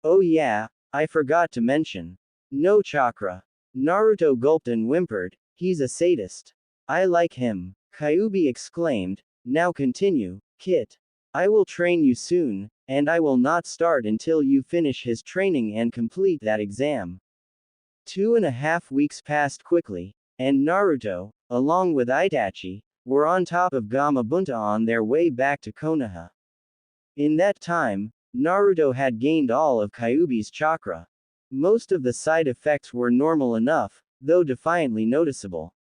Oh yeah, I forgot to mention. No chakra. Naruto gulped and whimpered. He's a sadist. I like him. Kyuubi exclaimed. Now continue, Kit. I will train you soon, and I will not start until you finish his training and complete that exam. 2.5 weeks passed quickly, and Naruto, along with Itachi, were on top of Gamabunta on their way back to Konoha. In that time, Naruto had gained all of Kyuubi's chakra. Most of the side effects were normal enough, though defiantly noticeable.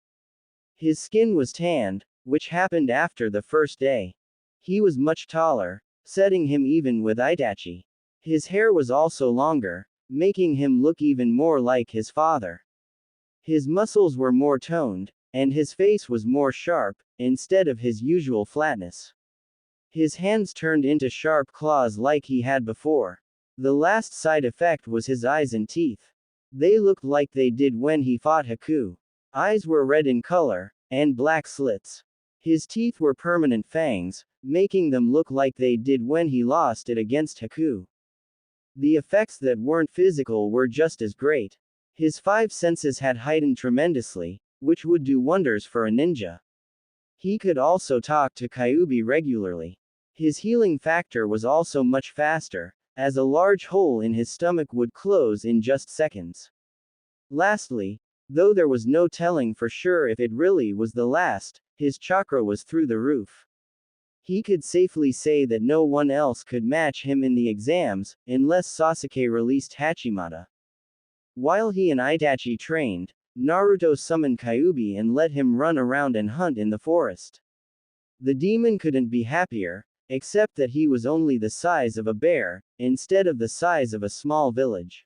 His skin was tanned, which happened after the first day. He was much taller, setting him even with Itachi. His hair was also longer, making him look even more like his father. His muscles were more toned, and his face was more sharp, instead of his usual flatness. His hands turned into sharp claws like he had before. The last side effect was his eyes and teeth. They looked like they did when he fought Haku. Eyes were red in color, and black slits. His teeth were permanent fangs, making them look like they did when he lost it against Haku. The effects that weren't physical were just as great. His 5 senses had heightened tremendously, which would do wonders for a ninja. He could also talk to Kyuubi regularly. His healing factor was also much faster, as a large hole in his stomach would close in just seconds. Lastly, though there was no telling for sure if it really was the last, his chakra was through the roof. He could safely say that no one else could match him in the exams, unless Sasuke released Hachimata. While he and Itachi trained, Naruto summoned Kyuubi and let him run around and hunt in the forest. The demon couldn't be happier, except that he was only the size of a bear, instead of the size of a small village.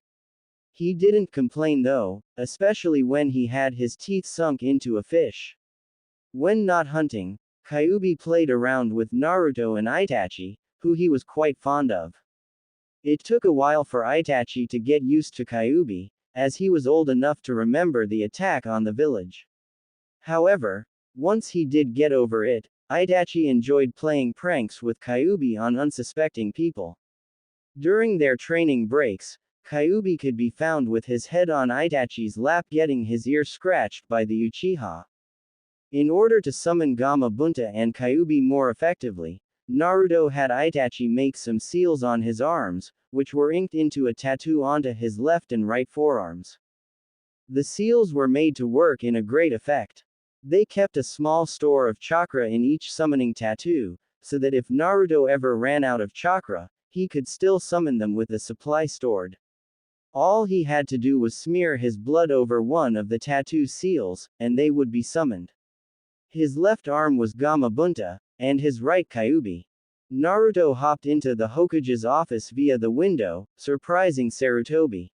He didn't complain though, especially when he had his teeth sunk into a fish. When not hunting, Kyuubi played around with Naruto and Itachi, who he was quite fond of. It took a while for Itachi to get used to Kyuubi, as he was old enough to remember the attack on the village. However, once he did get over it, Itachi enjoyed playing pranks with Kyuubi on unsuspecting people. During their training breaks, Kyuubi could be found with his head on Itachi's lap getting his ear scratched by the Uchiha. In order to summon Gamabunta and Kyuubi more effectively, Naruto had Itachi make some seals on his arms, which were inked into a tattoo onto his left and right forearms. The seals were made to work in a great effect. They kept a small store of chakra in each summoning tattoo, so that if Naruto ever ran out of chakra, he could still summon them with the supply stored. All he had to do was smear his blood over one of the tattoo seals, and they would be summoned. His left arm was Gamabunta, and his right Kyuubi. Naruto hopped into the Hokage's office via the window, surprising Sarutobi.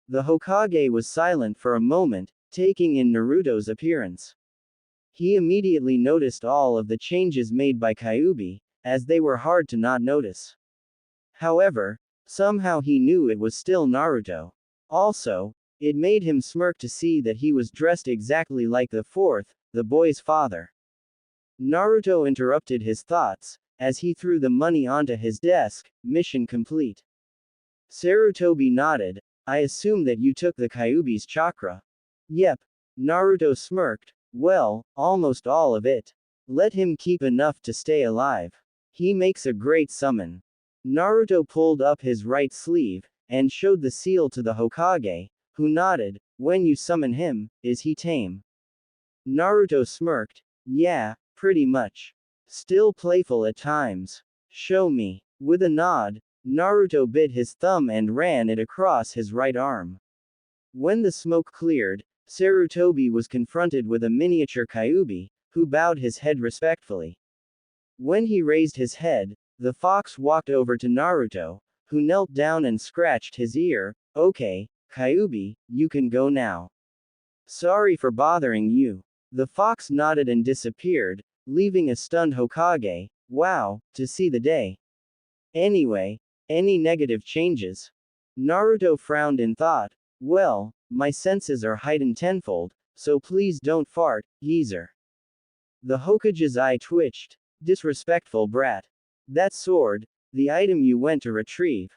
The Hokage was silent for a moment, taking in Naruto's appearance. He immediately noticed all of the changes made by Kyuubi, as they were hard to not notice. However, somehow he knew it was still Naruto. Also, it made him smirk to see that he was dressed exactly like the boy's father. Naruto interrupted his thoughts, as he threw the money onto his desk. Mission complete. Sarutobi nodded. I assume that you took the Kyuubi's chakra. Yep. Naruto smirked. Well, almost all of it. Let him keep enough to stay alive. He makes a great summon. Naruto pulled up his right sleeve, and showed the seal to the Hokage, who nodded. When you summon him, is he tame? Naruto smirked. Yeah, pretty much. Still playful at times. Show me. With a nod, Naruto bit his thumb and ran it across his right arm. When the smoke cleared, Sarutobi was confronted with a miniature Kyuubi, who bowed his head respectfully. When he raised his head, the fox walked over to Naruto, who knelt down and scratched his ear. Okay, Kyuubi, you can go now. Sorry for bothering you. The fox nodded and disappeared, leaving a stunned Hokage. Wow, to see the day. Anyway, any negative changes? Naruto frowned in thought. Well, my senses are heightened tenfold, so please don't fart, geezer. The Hokage's eye twitched. Disrespectful brat. That sword, the item you went to retrieve.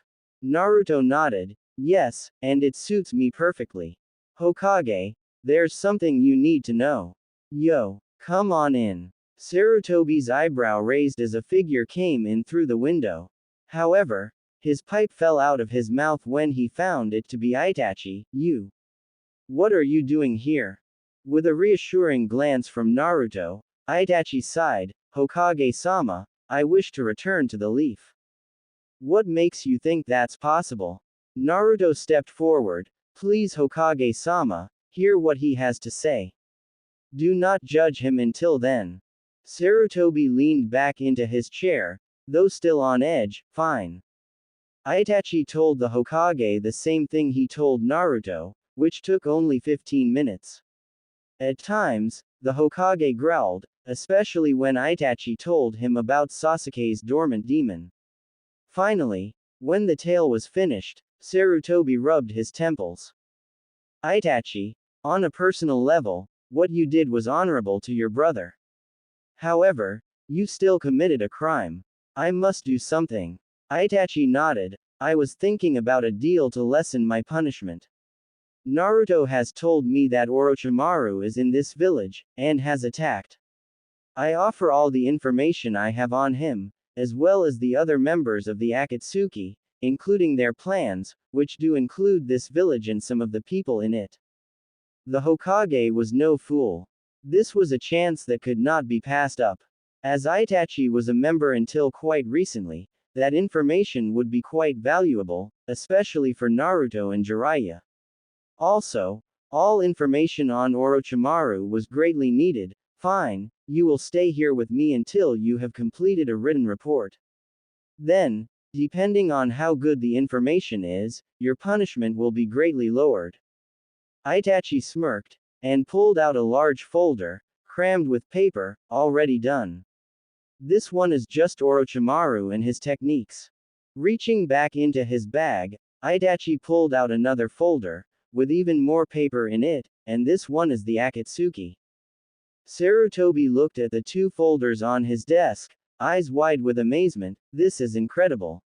Naruto nodded. Yes, and it suits me perfectly. Hokage, there's something you need to know. Yo, come on in. Sarutobi's eyebrow raised as a figure came in through the window. However, his pipe fell out of his mouth when he found it to be Itachi. You. What are you doing here? With a reassuring glance from Naruto, Itachi sighed. Hokage-sama, I wish to return to the leaf. What makes you think that's possible? Naruto stepped forward. Please Hokage-sama, hear what he has to say. Do not judge him until then. Sarutobi leaned back into his chair, though still on edge. Fine. Itachi told the Hokage the same thing he told Naruto, which took only 15 minutes. At times, the Hokage growled, especially when Itachi told him about Sasuke's dormant demon. Finally, when the tale was finished, Sarutobi rubbed his temples. Itachi, on a personal level, what you did was honorable to your brother. However, you still committed a crime. I must do something. Itachi nodded. I was thinking about a deal to lessen my punishment. Naruto has told me that Orochimaru is in this village, and has attacked. I offer all the information I have on him, as well as the other members of the Akatsuki, including their plans, which do include this village and some of the people in it. The Hokage was no fool. This was a chance that could not be passed up. As Itachi was a member until quite recently, that information would be quite valuable, especially for Naruto and Jiraiya. Also, all information on Orochimaru was greatly needed. Fine, you will stay here with me until you have completed a written report. Then, depending on how good the information is, your punishment will be greatly lowered. Itachi smirked, and pulled out a large folder, crammed with paper, already done. This one is just Orochimaru and his techniques. Reaching back into his bag, Itachi pulled out another folder, with even more paper in it, and this one is the Akatsuki. Sarutobi looked at the two folders on his desk, eyes wide with amazement. This is incredible.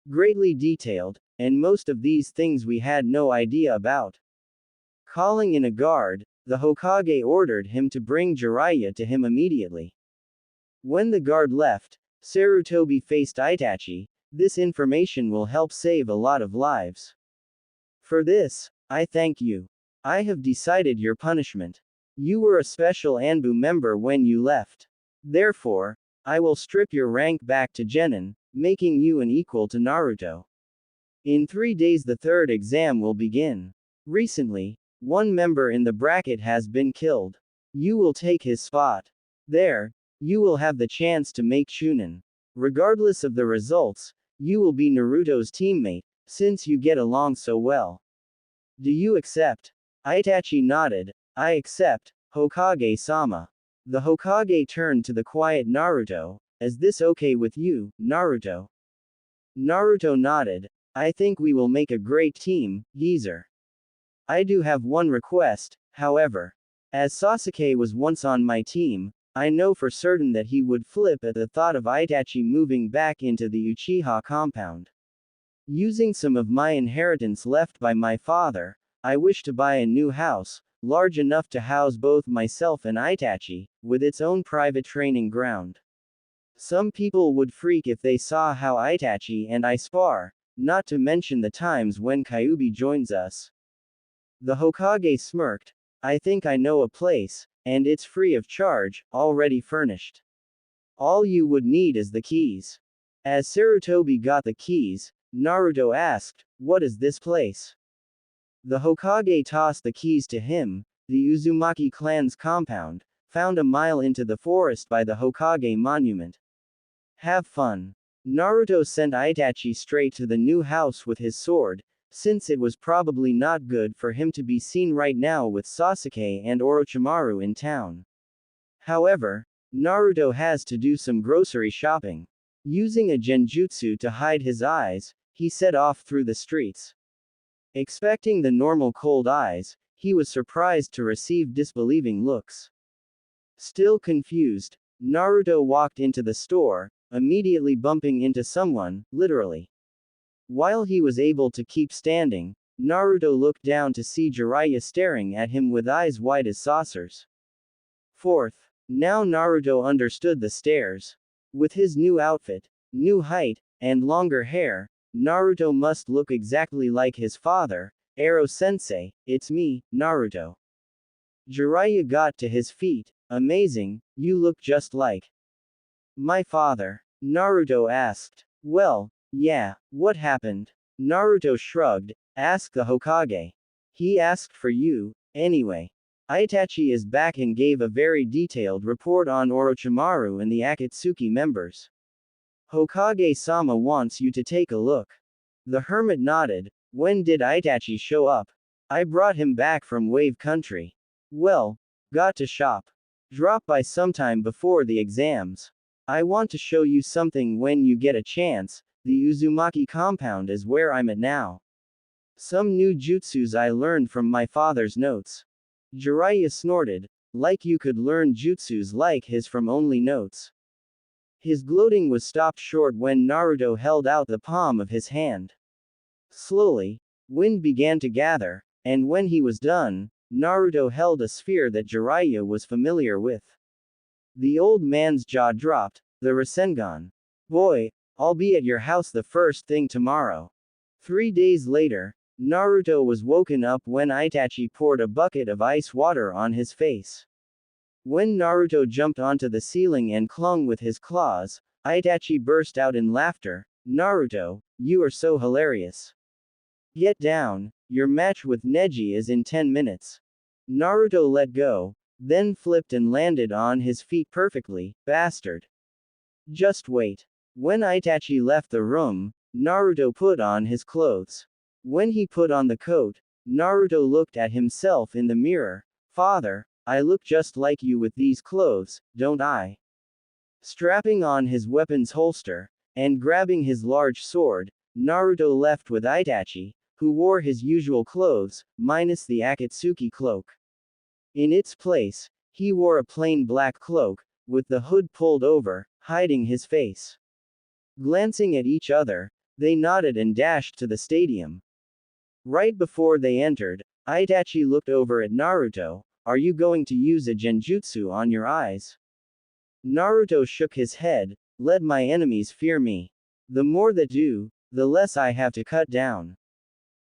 Greatly detailed, and most of these things we had no idea about. Calling in a guard, the Hokage ordered him to bring Jiraiya to him immediately. When the guard left, Sarutobi faced Itachi. This information will help save a lot of lives. For this, I thank you. I have decided your punishment. You were a special Anbu member when you left. Therefore, I will strip your rank back to Genin, making you an equal to Naruto. In 3 days the third exam will begin. Recently, one member in the bracket has been killed. You will take his spot. There, you will have the chance to make chunin. Regardless of the results, you will be Naruto's teammate, since you get along so well. Do you accept? Itachi nodded. I accept, Hokage-sama. The Hokage turned to the quiet Naruto. Is this okay with you, Naruto? Naruto nodded. I think we will make a great team, geezer. I do have one request, however. As Sasuke was once on my team, I know for certain that he would flip at the thought of Itachi moving back into the Uchiha compound. Using some of my inheritance left by my father, I wish to buy a new house, large enough to house both myself and Itachi, with its own private training ground. Some people would freak if they saw how Itachi and I spar, not to mention the times when Kyuubi joins us. The Hokage smirked. I think I know a place, and it's free of charge, already furnished. All you would need is the keys. As Sarutobi got the keys, Naruto asked, what is this place? The Hokage tossed the keys to him. The Uzumaki clan's compound, found a mile into the forest by the Hokage monument. Have fun. Naruto sent Itachi straight to the new house with his sword, since it was probably not good for him to be seen right now with Sasuke and Orochimaru in town. However, Naruto has to do some grocery shopping. Using a genjutsu to hide his eyes, he set off through the streets. Expecting the normal cold eyes, he was surprised to receive disbelieving looks. Still confused, Naruto walked into the store, immediately bumping into someone, literally. While he was able to keep standing, Naruto looked down to see Jiraiya staring at him with eyes wide as saucers. Fourth, now Naruto understood the stares. With his new outfit, new height, and longer hair, Naruto must look exactly like his father, Ero-sensei. It's me, Naruto. Jiraiya got to his feet. Amazing, you look just like my father. Naruto asked. Well, yeah, what happened? Naruto shrugged. Ask the Hokage. He asked for you, anyway. Itachi is back and gave a very detailed report on Orochimaru and the Akatsuki members. Hokage-sama wants you to take a look. The hermit nodded. When did Itachi show up? I brought him back from Wave Country. Well, got to shop. Drop by sometime before the exams. I want to show you something when you get a chance. The Uzumaki compound is where I'm at now. Some new jutsus I learned from my father's notes. Jiraiya snorted. Like you could learn jutsus like his from only notes. His gloating was stopped short when Naruto held out the palm of his hand. Slowly, wind began to gather, and when he was done, Naruto held a sphere that Jiraiya was familiar with. The old man's jaw dropped. The Rasengan. Boy, I'll be at your house the first thing tomorrow. 3 days later, Naruto was woken up when Itachi poured a bucket of ice water on his face. When Naruto jumped onto the ceiling and clung with his claws, Itachi burst out in laughter. Naruto, you are so hilarious. Get down, your match with Neji is in 10 minutes. Naruto let go, then flipped and landed on his feet perfectly. Bastard. Just wait. When Itachi left the room, Naruto put on his clothes. When he put on the coat, Naruto looked at himself in the mirror. Father, I look just like you with these clothes, don't I? Strapping on his weapon's holster, and grabbing his large sword, Naruto left with Itachi, who wore his usual clothes, minus the Akatsuki cloak. In its place, he wore a plain black cloak, with the hood pulled over, hiding his face. Glancing at each other, They nodded and dashed to the stadium. Right before they entered, Itachi looked over at Naruto. Are you going to use a genjutsu on your eyes? Naruto shook his head. Let my enemies fear me. The more that do, the less I have to cut down.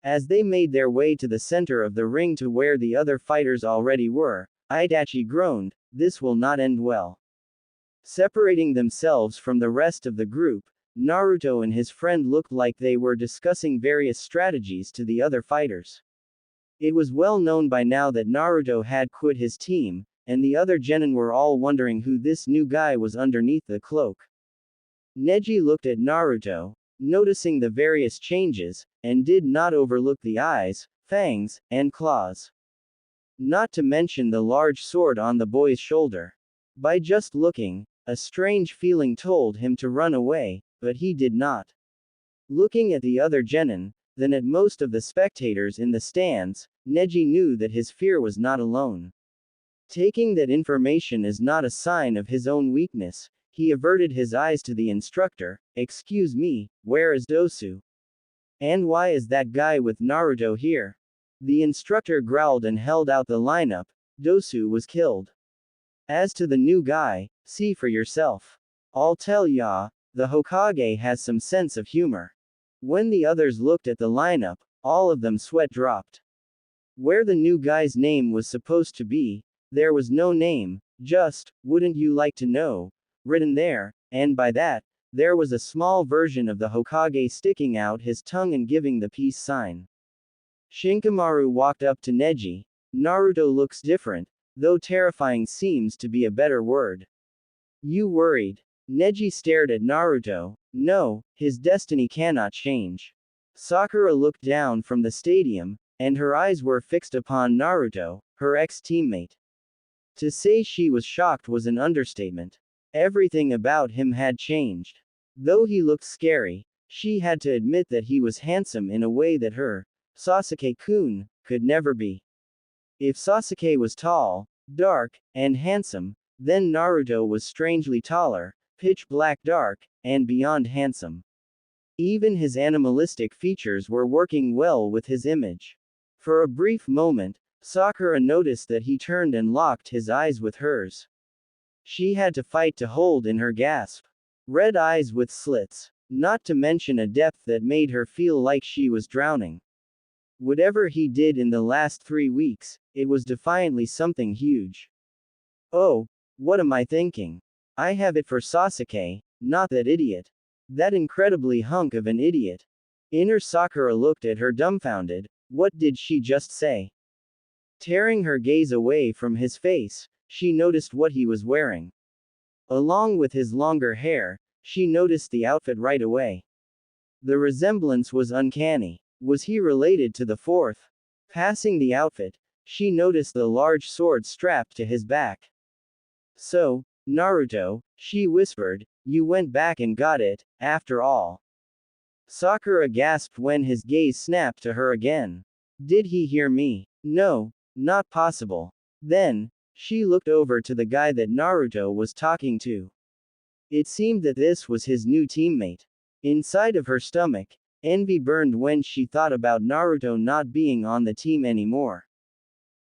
As they made their way to the center of the ring to where the other fighters already were, Itachi groaned, this will not end well. Separating themselves from the rest of the group, Naruto and his friend looked like they were discussing various strategies to the other fighters. It was well known by now that Naruto had quit his team, and the other genin were all wondering who this new guy was underneath the cloak. Neji looked at Naruto, noticing the various changes, and did not overlook the eyes, fangs, and claws. Not to mention the large sword on the boy's shoulder. By just looking, a strange feeling told him to run away, but he did not. Looking at the other genin, then at most of the spectators in the stands, Neji knew that his fear was not alone. Taking that information as not a sign of his own weakness, he averted his eyes to the instructor. Excuse me, where is Dosu? And why is that guy with Naruto here? The instructor growled and held out the lineup. Dosu was killed. As to the new guy, see for yourself. I'll tell ya, the Hokage has some sense of humor. When the others looked at the lineup, all of them sweat dropped. Where the new guy's name was supposed to be, there was no name, just, wouldn't you like to know, written there, and by that, there was a small version of the Hokage sticking out his tongue and giving the peace sign. Shinkimaru walked up to Neji. Naruto looks different, though terrifying seems to be a better word. You worried? Neji stared at Naruto. No, his destiny cannot change. Sakura looked down from the stadium, and her eyes were fixed upon Naruto, her ex-teammate. To say she was shocked was an understatement. Everything about him had changed. Though he looked scary, she had to admit that he was handsome in a way that her, Sasuke-kun, could never be. If Sasuke was tall, dark, and handsome, then Naruto was strangely taller, pitch black dark, and beyond handsome. Even his animalistic features were working well with his image. For a brief moment, Sakura noticed that he turned and locked his eyes with hers. She had to fight to hold in her gasp. Red eyes with slits, not to mention a depth that made her feel like she was drowning. Whatever he did in the last 3 weeks, it was defiantly something huge. Oh, what am I thinking? I have it for Sasuke, not that idiot. That incredibly hunk of an idiot. Inner Sakura looked at her dumbfounded. What did she just say? Tearing her gaze away from his face, she noticed what he was wearing. Along with his longer hair, she noticed the outfit right away. The resemblance was uncanny. Was he related to the fourth? Passing the outfit, she noticed the large sword strapped to his back. So, Naruto, she whispered, you went back and got it, after all. Sakura gasped when his gaze snapped to her again. Did he hear me? No, not possible. Then, she looked over to the guy that Naruto was talking to. It seemed that this was his new teammate. Inside of her stomach, envy burned when she thought about Naruto not being on the team anymore.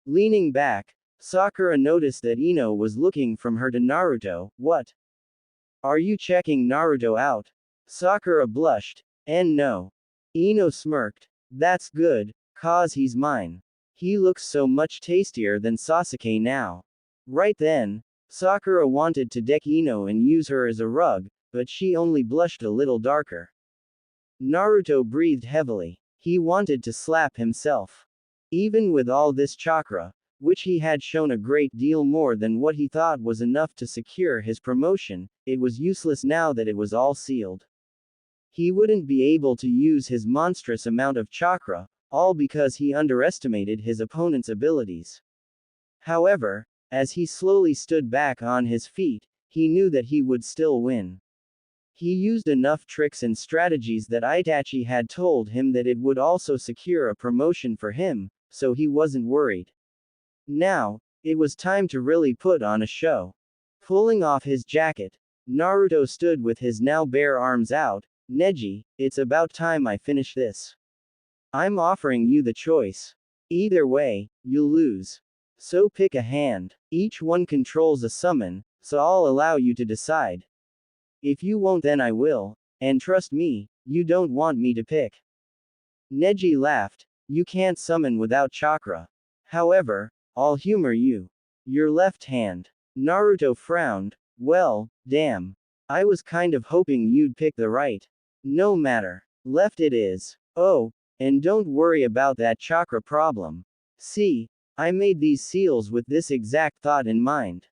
Leaning back, Sakura noticed that Ino was looking from her to Naruto. What? Are you checking Naruto out? Sakura blushed. And no. Ino smirked. That's good, cause he's mine. He looks so much tastier than Sasuke now. Right then, Sakura wanted to deck Ino and use her as a rug, but she only blushed a little darker. Naruto breathed heavily. He wanted to slap himself. Even with all this chakra, which he had shown a great deal more than what he thought was enough to secure his promotion, it was useless now that it was all sealed. He wouldn't be able to use his monstrous amount of chakra, all because he underestimated his opponent's abilities. However, as he slowly stood back on his feet, he knew that he would still win. He used enough tricks and strategies that Itachi had told him that it would also secure a promotion for him, so he wasn't worried. Now, it was time to really put on a show. Pulling off his jacket, Naruto stood with his now bare arms out. Neji, it's about time I finish this. I'm offering you the choice. Either way, you'll lose. So pick a hand. Each one controls a summon, so I'll allow you to decide. If you won't, then I will. And trust me, you don't want me to pick. Neji laughed. You can't summon without chakra. However, I'll humor you. Your left hand. Naruto frowned. Well, damn. I was kind of hoping you'd pick the right. No matter. Left it is. Oh, and don't worry about that chakra problem. See, I made these seals with this exact thought in mind.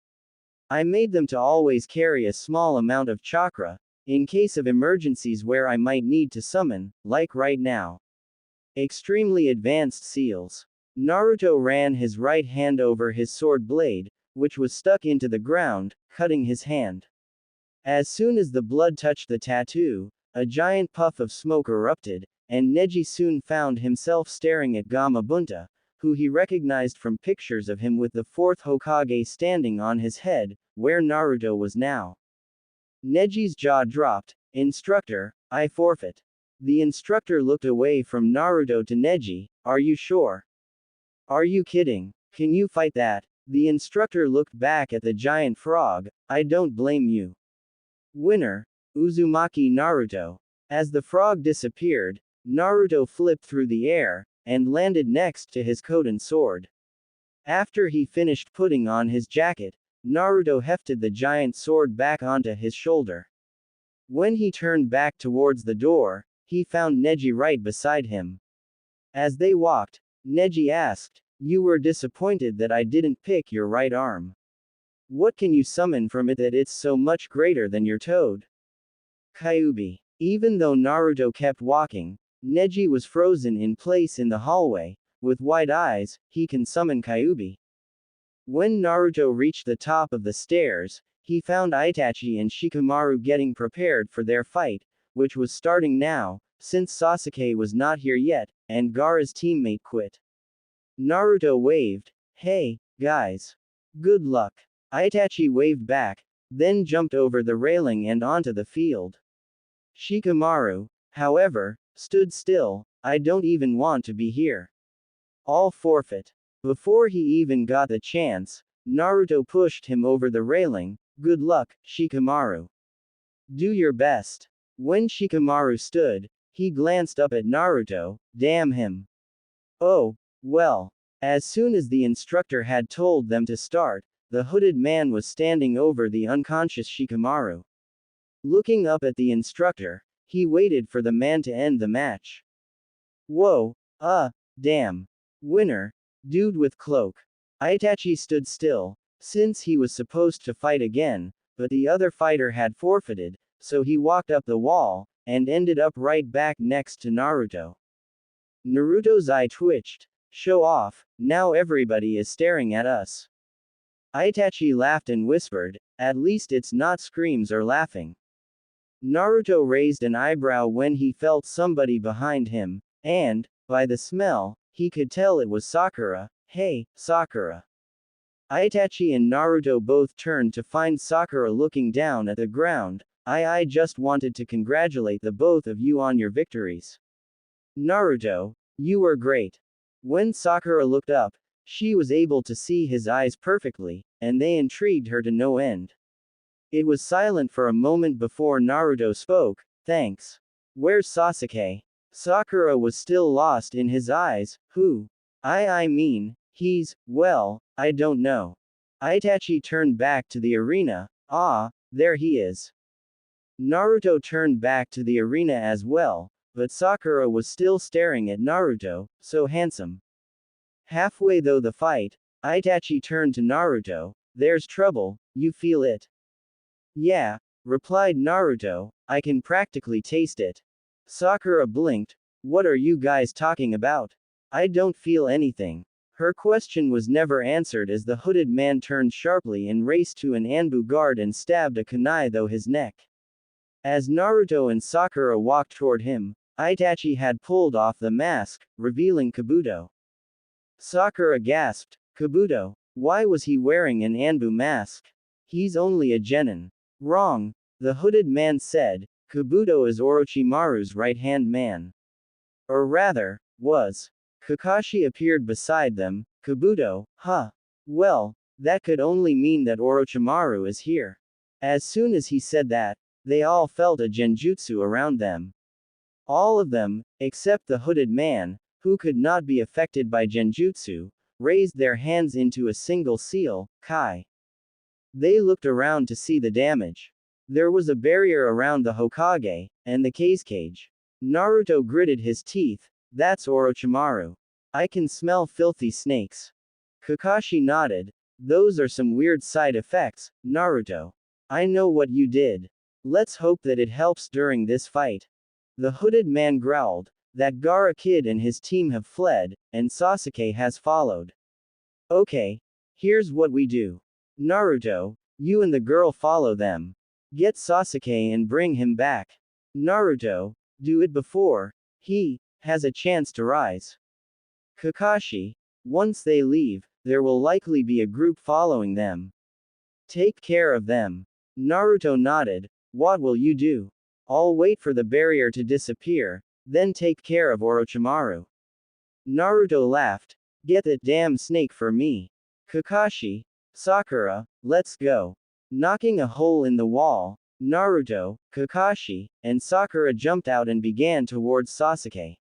I made them to always carry a small amount of chakra, in case of emergencies where I might need to summon, like right now. Extremely advanced seals. Naruto ran his right hand over his sword blade, which was stuck into the ground, cutting his hand. As soon as the blood touched the tattoo, a giant puff of smoke erupted, and Neji soon found himself staring at Gamabunta, who he recognized from pictures of him with the fourth Hokage standing on his head, where Naruto was now. Neji's jaw dropped. Instructor, I forfeit. The instructor looked away from Naruto to Neji. Are you sure? Are you kidding? Can you fight that? The instructor looked back at the giant frog. I don't blame you. Winner, Uzumaki Naruto. As the frog disappeared, Naruto flipped through the air, and landed next to his coat and sword. After he finished putting on his jacket, Naruto hefted the giant sword back onto his shoulder. When he turned back towards the door, he found Neji right beside him. As they walked, Neji asked, You were disappointed that I didn't pick your right arm. What can you summon from it that it's so much greater than your toad? Kyuubi. Even though Naruto kept walking, Neji was frozen in place in the hallway. With wide eyes, he can summon Kyuubi. When Naruto reached the top of the stairs, he found Itachi and Shikamaru getting prepared for their fight, which was starting now, since Sasuke was not here yet, and Gaara's teammate quit. Naruto waved. Hey, guys. Good luck. Itachi waved back, then jumped over the railing and onto the field. Shikamaru, however, stood still. I don't even want to be here. All forfeit. Before he even got the chance, Naruto pushed him over the railing. Good luck, Shikamaru. Do your best. When Shikamaru stood, he glanced up at Naruto. Damn him. Oh, well. As soon as the instructor had told them to start, the hooded man was standing over the unconscious Shikamaru. Looking up at the instructor, he waited for the man to end the match. Whoa, damn. Winner, dude with cloak. Itachi stood still, since he was supposed to fight again, but the other fighter had forfeited, so he walked up the wall, and ended up right back next to Naruto. Naruto's eye twitched. Show off, now everybody is staring at us. Itachi laughed and whispered, at least it's not screams or laughing. Naruto raised an eyebrow when he felt somebody behind him, and, by the smell, he could tell it was Sakura. Hey, Sakura. Itachi and Naruto both turned to find Sakura looking down at the ground. I just wanted to congratulate the both of you on your victories. Naruto, you were great. When Sakura looked up, she was able to see his eyes perfectly, and they intrigued her to no end. It was silent for a moment before Naruto spoke. Thanks. Where's Sasuke? Sakura was still lost in his eyes. Who? I mean, he's, well, I don't know. Itachi turned back to the arena. Ah, there he is. Naruto turned back to the arena as well, but Sakura was still staring at Naruto, so handsome. Halfway through the fight, Itachi turned to Naruto. There's trouble, you feel it? Yeah, replied Naruto, I can practically taste it. Sakura blinked. What are you guys talking about? I don't feel anything. Her question was never answered as the hooded man turned sharply and raced to an Anbu guard and stabbed a kunai through his neck. As Naruto and Sakura walked toward him, Itachi had pulled off the mask, revealing Kabuto. Sakura gasped. Kabuto, why was he wearing an Anbu mask? He's only a genin. Wrong, the hooded man said. Kabuto is Orochimaru's right-hand man. Or rather, was. Kakashi appeared beside them. Kabuto, huh? Well, that could only mean that Orochimaru is here. As soon as he said that, they all felt a genjutsu around them. All of them, except the hooded man, who could not be affected by genjutsu, raised their hands into a single seal, Kai. They looked around to see the damage. There was a barrier around the Hokage, and the cage. Naruto gritted his teeth. That's Orochimaru. I can smell filthy snakes. Kakashi nodded. Those are some weird side effects, Naruto. I know what you did. Let's hope that it helps during this fight. The hooded man growled. That Gaara kid and his team have fled, and Sasuke has followed. Okay. Here's what we do. Naruto, you and the girl follow them. Get Sasuke and bring him back. Naruto, do it before he has a chance to rise. Kakashi, once they leave, there will likely be a group following them. Take care of them. Naruto nodded. What will you do? I'll wait for the barrier to disappear, then take care of Orochimaru. Naruto laughed. Get that damn snake for me. Kakashi, Sakura, let's go. Knocking a hole in the wall, Naruto, Kakashi, and Sakura jumped out and began towards Sasuke.